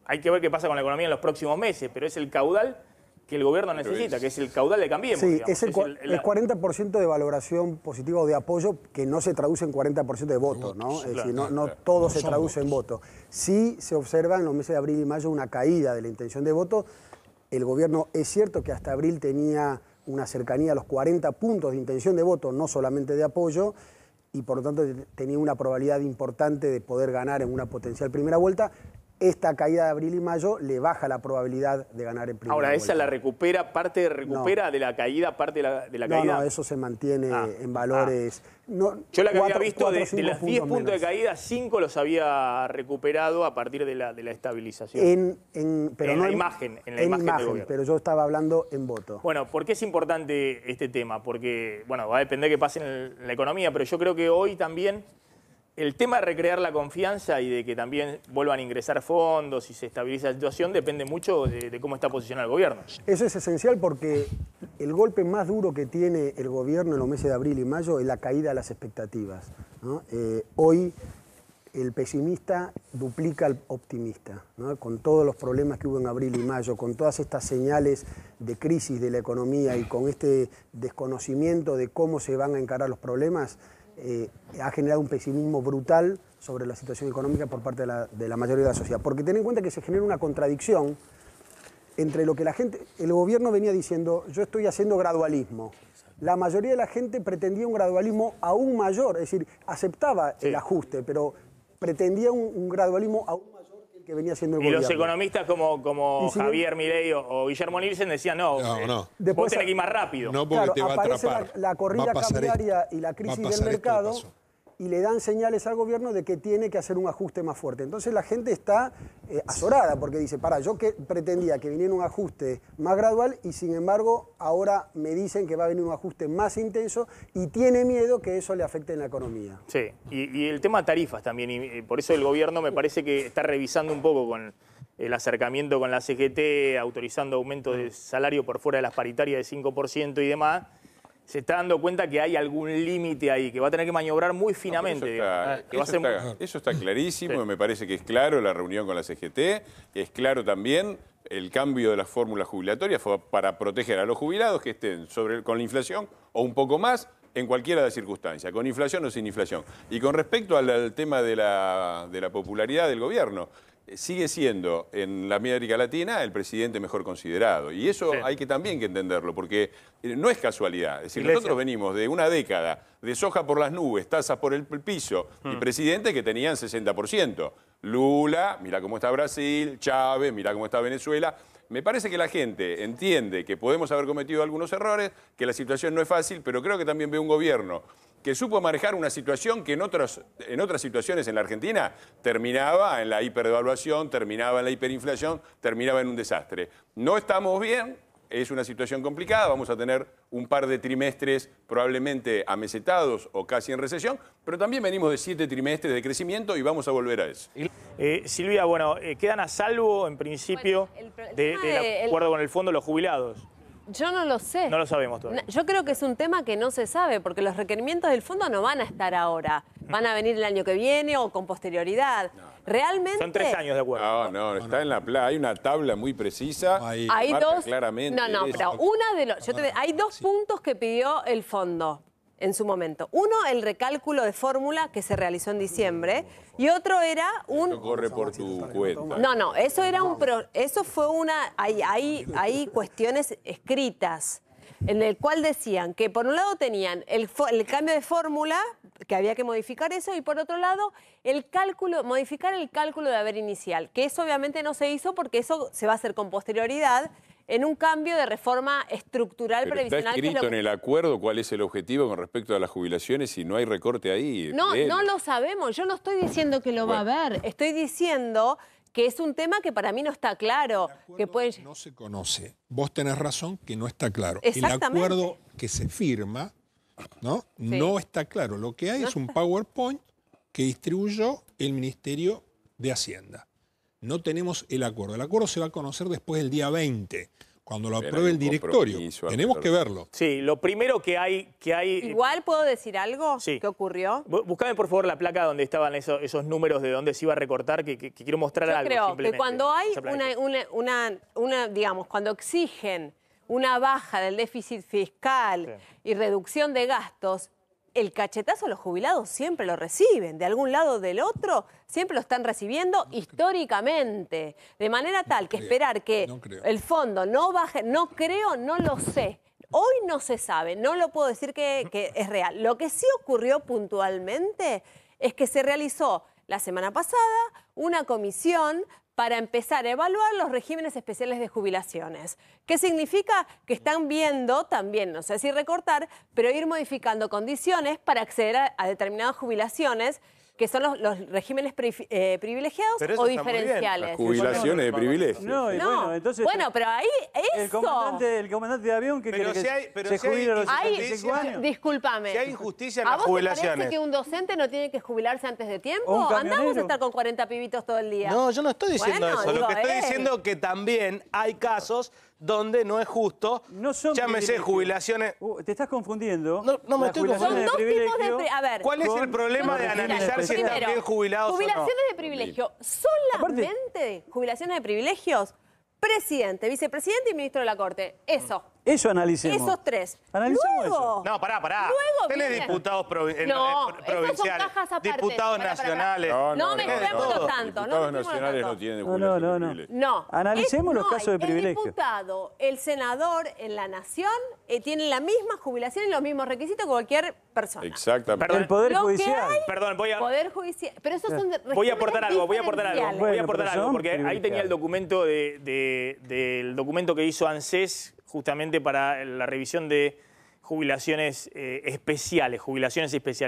hay que ver qué pasa con la economía en los próximos meses, pero es el caudal que el gobierno necesita, que es el caudal de Cambiemos. Sí, digamos. es el 40% de valoración positiva o de apoyo que no se traduce en 40% de voto, ¿no? Es decir, no todo se traduce en voto. Sí se observa en los meses de abril y mayo una caída de la intención de voto. El gobierno es cierto que hasta abril tenía una cercanía a los 40 puntos de intención de voto, no solamente de apoyo, y por lo tanto tenía una probabilidad importante de poder ganar en una potencial primera vuelta. Esta caída de abril y mayo le baja la probabilidad de ganar en primera vuelta. Ahora, ¿esa la recupera, de la caída, parte de la caída? No, eso se mantiene en valores... Yo la que había visto, de los 10 puntos de caída, 5 los había recuperado a partir de la estabilización. Pero en no la imagen del gobierno. Pero yo estaba hablando en voto. Bueno, ¿por qué es importante este tema? Porque, va a depender de qué pase en la economía, pero yo creo que hoy también el tema de recrear la confianza y de que también vuelvan a ingresar fondos y se estabilice la situación depende mucho de cómo está posicionado el gobierno. Eso es esencial porque el golpe más duro que tiene el gobierno en los meses de abril y mayo es la caída de las expectativas, ¿no? Hoy el pesimista duplica al optimista, ¿no? Con todos los problemas que hubo en abril y mayo, con todas estas señales de crisis de la economía y con este desconocimiento de cómo se van a encarar los problemas, ha generado un pesimismo brutal sobre la situación económica por parte de la mayoría de la sociedad. Porque ten en cuenta que se genera una contradicción entre lo que el gobierno venía diciendo, yo estoy haciendo gradualismo. La mayoría de la gente pretendía un gradualismo aún mayor, es decir, aceptaba el ajuste, pero pretendía un gradualismo aún mayor que el que venía haciendo el gobierno. Y los economistas como Javier Milei o Guillermo Nielsen decían, no. Vos tenés que ir más rápido. No, porque te va a aparece atrapar. la corrida cambiaria y la crisis del mercado, y le dan señales al gobierno de que tiene que hacer un ajuste más fuerte. Entonces la gente está azorada porque dice, yo que pretendía que viniera un ajuste más gradual y sin embargo ahora me dicen que va a venir un ajuste más intenso y tiene miedo que eso le afecte en la economía. Sí, y el tema tarifas también, y por eso el gobierno me parece que está revisando un poco con el acercamiento con la CGT, autorizando aumentos de salario por fuera de las paritarias de 5% y demás. Se está dando cuenta que hay algún límite ahí, que va a tener que maniobrar muy finamente. Eso está clarísimo, y me parece que es claro la reunión con la CGT, es claro también el cambio de las fórmulas jubilatorias para proteger a los jubilados que estén con la inflación o un poco más en cualquiera de las circunstancias, con inflación o sin inflación. Y con respecto al tema de la popularidad del gobierno, sigue siendo en la América Latina el presidente mejor considerado. Y eso hay que también que entenderlo, porque no es casualidad. Es decir, nosotros venimos de una década de soja por las nubes, tasas por el piso, y presidentes que tenían 60%. Lula, mira cómo está Brasil, Chávez, mira cómo está Venezuela. Me parece que la gente entiende que podemos haber cometido algunos errores, que la situación no es fácil, pero creo que también ve un gobierno que supo manejar una situación que en otras situaciones en la Argentina terminaba en la hiperdevaluación, terminaba en la hiperinflación, terminaba en un desastre. No estamos bien, es una situación complicada, vamos a tener un par de trimestres probablemente amesetados o casi en recesión, pero también venimos de 7 trimestres de crecimiento y vamos a volver a eso. Silvia, quedan a salvo en principio del acuerdo con el fondo los jubilados. Yo no lo sé. No lo sabemos todavía. Yo creo que es un tema que no se sabe, porque los requerimientos del fondo no van a estar ahora. Van a venir el año que viene o con posterioridad. Realmente... Son 3 años de acuerdo. No, está en la playa. Hay una tabla muy precisa. Hay marca dos... claramente pero hay 2 puntos que pidió el fondo en su momento. Uno, el recálculo de fórmula que se realizó en diciembre, y otro era un... Esto corre por tu cuenta. No, eso era eso fue una... Hay cuestiones escritas en el cual decían que por un lado tenían el cambio de fórmula, que había que modificar eso, y por otro lado modificar el cálculo de haber inicial, que eso obviamente no se hizo porque eso se va a hacer con posterioridad en un cambio de reforma estructural previsional. Está escrito en el acuerdo cuál es el objetivo con respecto a las jubilaciones y no hay recorte ahí. No lo sabemos. Yo no estoy diciendo que lo va a haber. Estoy diciendo que es un tema que para mí no está claro. No se conoce. Vos tenés razón que no está claro. El Exactamente. acuerdo que se firma no está claro. Lo que hay es un PowerPoint que distribuyó el Ministerio de Hacienda. No tenemos el acuerdo. El acuerdo se va a conocer después del día 20, cuando lo apruebe el directorio. Tenemos que verlo. Sí, lo primero que hay... Igual, ¿puedo decir algo? Sí. ¿Qué ocurrió? Buscame, por favor, la placa donde estaban esos números de dónde se iba a recortar, que quiero mostrar algo. Yo creo que cuando hay digamos, cuando exigen una baja del déficit fiscal y reducción de gastos, el cachetazo a los jubilados siempre lo reciben, de algún lado o del otro, siempre lo están recibiendo históricamente, de manera tal que esperar que el fondo no baje, no lo sé. Hoy no se sabe, no lo puedo decir que es real. Lo que sí ocurrió puntualmente es que se realizó la semana pasada una comisión para empezar a evaluar los regímenes especiales de jubilaciones. ¿Qué significa? Que están viendo también, no sé si recortar, pero ir modificando condiciones para acceder a determinadas jubilaciones, que son los regímenes privilegiados o diferenciales. Las jubilaciones de privilegio. Bueno, pero ahí eso... El comandante de avión que se jubila a los 65 años. Discúlpame. Si hay injusticia en las jubilaciones. ¿A vos te parece que un docente no tiene que jubilarse antes de tiempo? Andamos a estar con 40 pibitos todo el día. No, yo no estoy diciendo eso. Lo que estoy diciendo es que también hay casos donde no es justo, llámese jubilaciones... te estás confundiendo. No me estoy confundiendo. Son 2 tipos de... A ver, ¿cuál es el problema de analizar si están bien jubilados o no? Jubilaciones de privilegio. Solamente jubilaciones de privilegios presidente, vicepresidente y ministro de la Corte. Eso analicemos. Esos tres. Analicemos Luego, eso. No, pará. Luego Tenés viene- diputados No, esos son provinciales, cajas aparte. diputados Pará. nacionales. No mezclemos tanto. Diputados mezclemos nacionales tanto. no tienen No, jubilación no, de no. privilegio. No. Analicemos los casos de privilegio. El diputado, el senador en la nación tienen la misma jubilación y los mismos requisitos que cualquier persona. Exactamente. El Poder Lo que Judicial. hay- Perdón, Poder Judicial. Pero esos son voy a aportar algo, diferenciales. Bueno, pero son porque ahí tenía el privilegiados. documento del documento que hizo ANSES justamente para la revisión de jubilaciones especiales,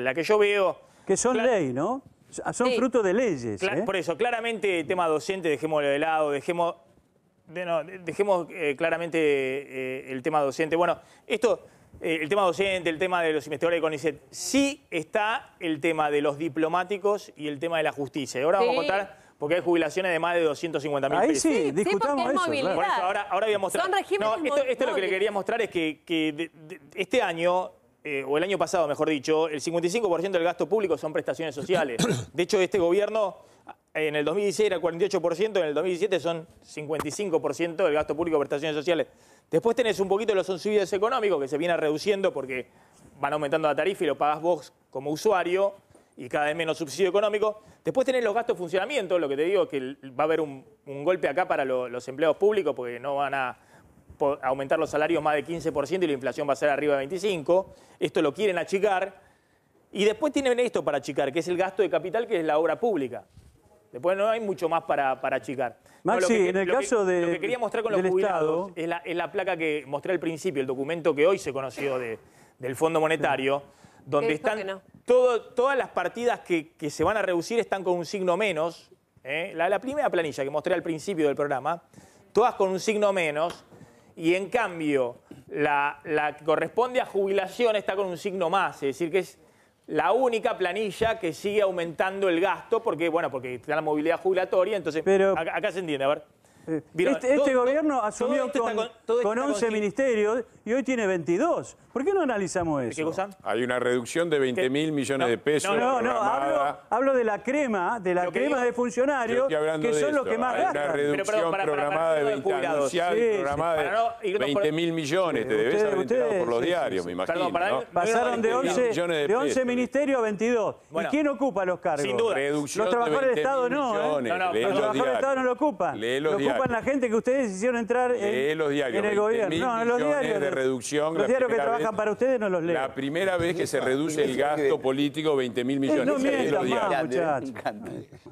La que yo veo... Que son ley, ¿no? Son Sí. fruto de leyes. Por eso, claramente tema docente, dejémoslo de lado, dejemos claramente el tema docente. Bueno, el tema docente, el tema de los investigadores de CONICET, sí está el tema de los diplomáticos y el tema de la justicia. Y ahora vamos a contar, porque hay jubilaciones de más de 250.000 Ahí pesos. sí, discutamos porque es eso. movilidad. Por eso, ahora voy a mostrar. Son regímenes esto lo que le quería mostrar es que este año, o el año pasado, mejor dicho, el 55% del gasto público son prestaciones sociales. De hecho, este gobierno, en el 2016 era el 48%, en el 2017 son 55% del gasto público de prestaciones sociales. Después tenés un poquito de los subsidios económicos que se viene reduciendo porque van aumentando la tarifa y lo pagás vos como usuario y cada vez menos subsidio económico. Después tenés los gastos de funcionamiento, lo que te digo es que va a haber un golpe acá para los empleados públicos porque no van a aumentar los salarios más de 15% y la inflación va a ser arriba de 25%. Esto lo quieren achicar. Y después tienen esto para achicar, que es el gasto de capital, que es la obra pública. Después no hay mucho más para achicar. Maxi, en el caso lo que quería mostrar con los del jubilados Estado, es la placa que mostré al principio, el documento que hoy se conoció del Fondo Monetario, donde están todas las partidas que se van a reducir están con un signo menos. La primera planilla que mostré al principio del programa, todas con un signo menos, y en cambio la que corresponde a jubilación está con un signo más, es decir, que es la única planilla que sigue aumentando el gasto porque está la movilidad jubilatoria, entonces acá se entiende, a ver. Este gobierno asumió todo con 11 ministerios y hoy tiene 22. ¿Por qué no analizamos eso? ¿Qué cosa? Hay una reducción de 20.000 millones de pesos. No, programada. hablo de la crema, de funcionarios, que son los que más Hay gastan. una reducción programada de 20.000 millones. Te debes haber enterado por los diarios, me imagino. Pasaron de 11 ministerios a 22. ¿Y quién ocupa los cargos? Sin duda. Los trabajadores del Estado no. Los trabajadores del Estado no lo ocupan. Lo ocupan la gente que ustedes hicieron entrar en el gobierno. No, los diarios de reducción. Los diarios que trabajan para ustedes no los leo. La primera vez que se reduce el gasto político 20.000 millones. No mientan más, muchachos.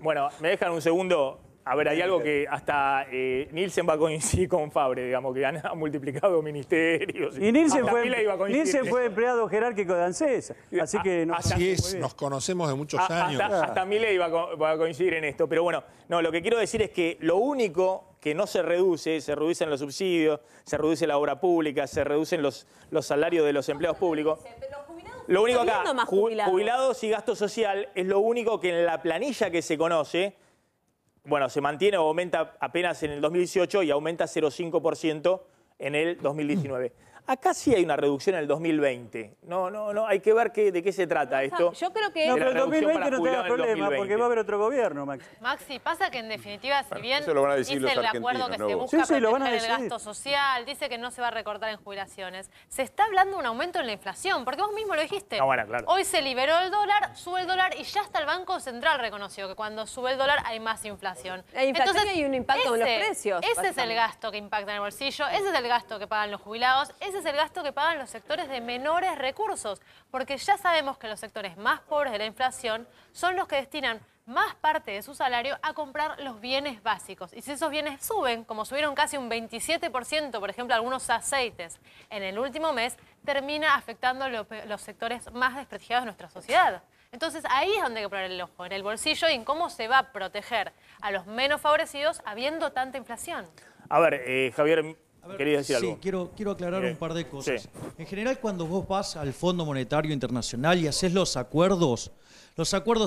Bueno, me dejan un segundo. A ver, hay algo que hasta Nielsen va a coincidir con Fabre, digamos, que han multiplicado ministerios. Y Nielsen Hasta Milei iba a coincidir. fue empleado jerárquico de ANSES. Así que no. Así es, nos conocemos de muchos años. Hasta Milei va a coincidir en esto. Pero bueno, no, lo que quiero decir es que lo único que no se reducen los subsidios, se reduce la obra pública, se reducen los salarios de los empleados públicos. Lo único acá, jubilados y gasto social, es lo único que en la planilla que se conoce, bueno, se mantiene o aumenta apenas en el 2018 y aumenta 0,5% en el 2019. Acá sí hay una reducción en el 2020. No, hay que ver de qué se trata esto. Yo creo que... No, pero el 2020 no te da problema porque va a haber otro gobierno, Maxi. Maxi, pasa que en definitiva, si bien eso lo van a decir dice los el acuerdo que argentinos, se ¿no? busca Sí, lo van a proteger el decidir. gasto social, dice que no se va a recortar en jubilaciones, se está hablando de un aumento en la inflación, porque vos mismo lo dijiste. Ah, bueno, claro. Hoy se liberó el dólar, sube el dólar y ya hasta el Banco Central reconoció que cuando sube el dólar hay más inflación. La inflación hay un impacto en los precios. Ese es el gasto que impacta en el bolsillo, ese es el gasto que pagan los jubilados, ese es el gasto que pagan los sectores de menores recursos, porque ya sabemos que los sectores más pobres de la inflación son los que destinan más parte de su salario a comprar los bienes básicos. Y si esos bienes suben, como subieron casi un 27%, por ejemplo, algunos aceites, en el último mes, termina afectando los sectores más desprestigiados de nuestra sociedad. Entonces ahí es donde hay que poner el ojo, en el bolsillo y en cómo se va a proteger a los menos favorecidos habiendo tanta inflación. A ver, Javier, ¿querías decir algo? Sí, quiero aclarar un par de cosas. Sí. En general, cuando vos vas al Fondo Monetario Internacional y haces los acuerdos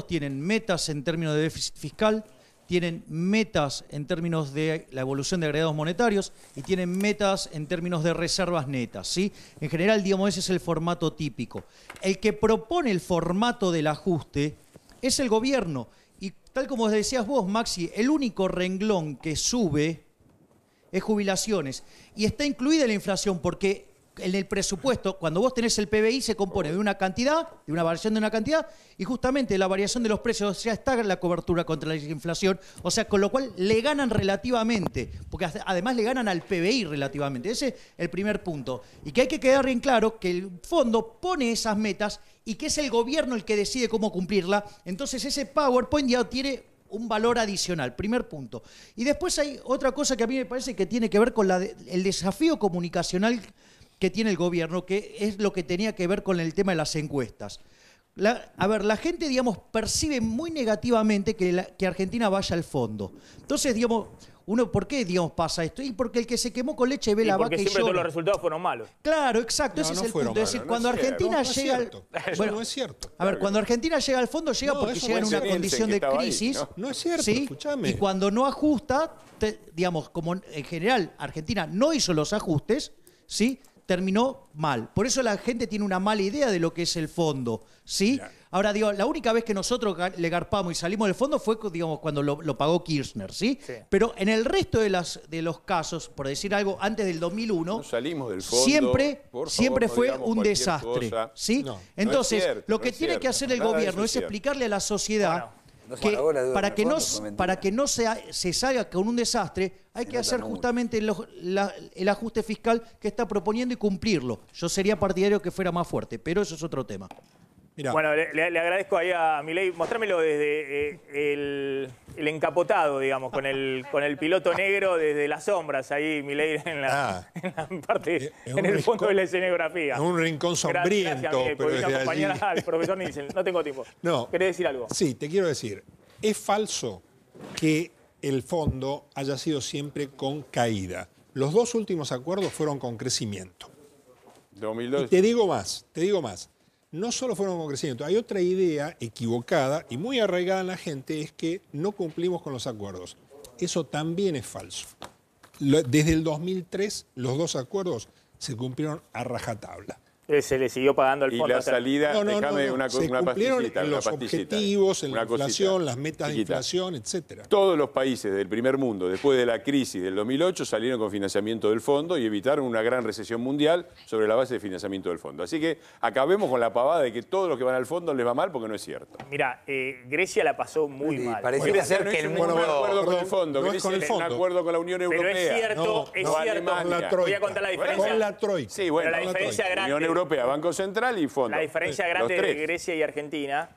tienen metas en términos de déficit fiscal, tienen metas en términos de la evolución de agregados monetarios y tienen metas en términos de reservas netas, ¿sí? En general, digamos, ese es el formato típico. El que propone el formato del ajuste es el gobierno. Y tal como decías vos, Maxi, el único renglón que sube es jubilaciones. Y está incluida la inflación porque en el presupuesto, cuando vos tenés el PBI, se compone de una cantidad, de una variación de una cantidad, y justamente la variación de los precios, ya está la cobertura contra la inflación, o sea, con lo cual le ganan relativamente, porque además le ganan al PBI relativamente. Ese es el primer punto. Y que hay que quedar bien claro que el fondo pone esas metas y que es el gobierno el que decide cómo cumplirla. Entonces ese PowerPoint ya tiene un valor adicional, primer punto. Y después hay otra cosa que a mí me parece que tiene que ver con el desafío comunicacional que tiene el gobierno, que es lo que tenía que ver con el tema de las encuestas. La gente, digamos, percibe muy negativamente que Argentina vaya al fondo. Entonces, digamos, ¿por qué, digamos, pasa esto? Y porque el que se quemó con leche ve la vaca y llora. Porque siempre todos los resultados fueron malos. Claro, exacto, ese es el punto. Es decir, cuando Argentina llega al... Eso no es cierto. A ver, cuando Argentina llega al fondo, llega porque llega en una condición de crisis. No es cierto, ¿sí? escúchame. Y cuando no ajusta, digamos, como en general Argentina no hizo los ajustes, ¿sí?, terminó mal. Por eso la gente tiene una mala idea de lo que es el fondo, ¿sí? Mira. Ahora, digo, la única vez que nosotros le garpamos y salimos del fondo fue, digamos, cuando lo pagó Kirchner, ¿sí? Pero en el resto de los casos, por decir algo, antes del 2001, no salimos del fondo, siempre fue no un desastre, cosa. ¿sí? No, entonces, no es cierto, lo que tiene que hacer el gobierno es explicarle a la sociedad que para que no se salga con un desastre, hay que hacer justamente el ajuste fiscal que está proponiendo y cumplirlo. Yo sería partidario que fuera más fuerte, pero eso es otro tema. Mirá. Bueno, le agradezco ahí a Milei. Mostrármelo desde el encapotado, digamos, con el piloto negro desde las sombras, ahí Milei en la parte, en el fondo de la escenografía. En un rincón sombríento. Gracias, pero desde acompañar al profesor Nielsen. No tengo tiempo. No. ¿Querés decir algo? Sí, te quiero decir. Es falso que el fondo haya sido siempre con caída. Los dos últimos acuerdos fueron con crecimiento. 2002. Y te digo más. No solo fueron con crecimiento, hay otra idea equivocada y muy arraigada en la gente, es que no cumplimos con los acuerdos. Eso también es falso. Desde el 2003, los dos acuerdos se cumplieron a rajatabla. Se le siguió pagando el fondo. Y la salida, déjame una se cumplieron en los objetivos, en la inflación, las metas de inflación, etcétera. Todos los países del primer mundo, después de la crisis del 2008, salieron con financiamiento del fondo y evitaron una gran recesión mundial sobre la base de financiamiento del fondo. Así que acabemos con la pavada de que todos los que van al fondo les va mal, porque no es cierto. Mira, Grecia la pasó muy mal. Parece ser que el mundo... No es un acuerdo con el fondo, no es con el fondo. Un acuerdo con la Unión Europea. Pero es cierto, es cierto. Voy a contar la diferencia. Con la troika. Sí, bueno, pero la diferencia grande. Unión Europea, Banco Central y fondo. La diferencia grande de Grecia y Argentina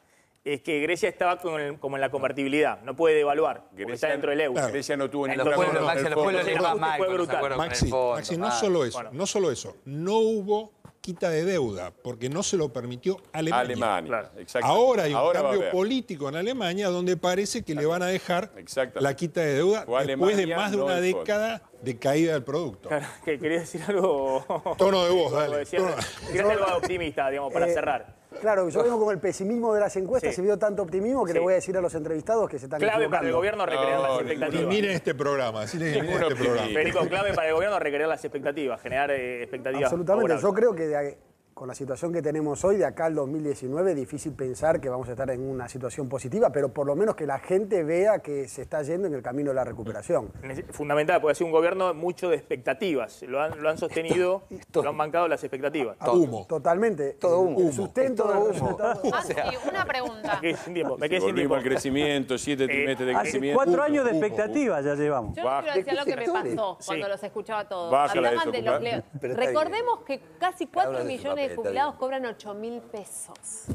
es que Grecia estaba como en la convertibilidad, no puede devaluar, porque está dentro del euro. Claro. Grecia no tuvo ningún Los acuerdo. pueblos les va mal. Fue brutal. Maxi, no solo eso, no solo eso. No hubo quita de deuda, porque no se lo permitió Alemania. Claro. Ahora hay un cambio político en Alemania donde parece que le van a dejar la quita de deuda después de más de una década de caída del producto. Claro, ¿querías decir algo? Tono de voz, dale. ¿Querés algo optimista, digamos, para cerrar? Claro, yo vengo con el pesimismo de las encuestas, se vio tanto optimismo que le voy a decir a los entrevistados que se están clave equivocando. Para el gobierno recrear las expectativas. Y miren este programa, Federico, clave para el gobierno recrear las expectativas, generar expectativas. Absolutamente, favorables. yo creo que con la situación que tenemos hoy, de acá al 2019, es difícil pensar que vamos a estar en una situación positiva, pero por lo menos que la gente vea que se está yendo en el camino de la recuperación. Fundamental, porque ha sido un gobierno mucho de expectativas. Lo han sostenido, lo han bancado las expectativas. Humo. Totalmente. Todo humo. El sustento todo del humo. Maxi, una pregunta. Me quedé sin tiempo. Volvimos al crecimiento, 7 trimestres de crecimiento. 4 años de expectativa ya llevamos. Yo quiero decir lo que me pasó cuando los escuchaba todos. Bájala Hablaban eso, de los leos. Recordemos que casi 4 millones de jubilados cobran 8.000 pesos.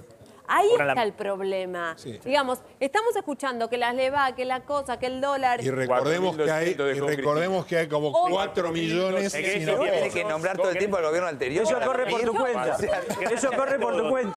Ahí está el problema. Sí. Digamos, estamos escuchando que las LEVA, que la cosa, que el dólar... Y recordemos que hay como 4 millones... Tiene que nombrar todo el tiempo al gobierno anterior. Eso corre por tu cuenta. Eso corre por tu cuenta.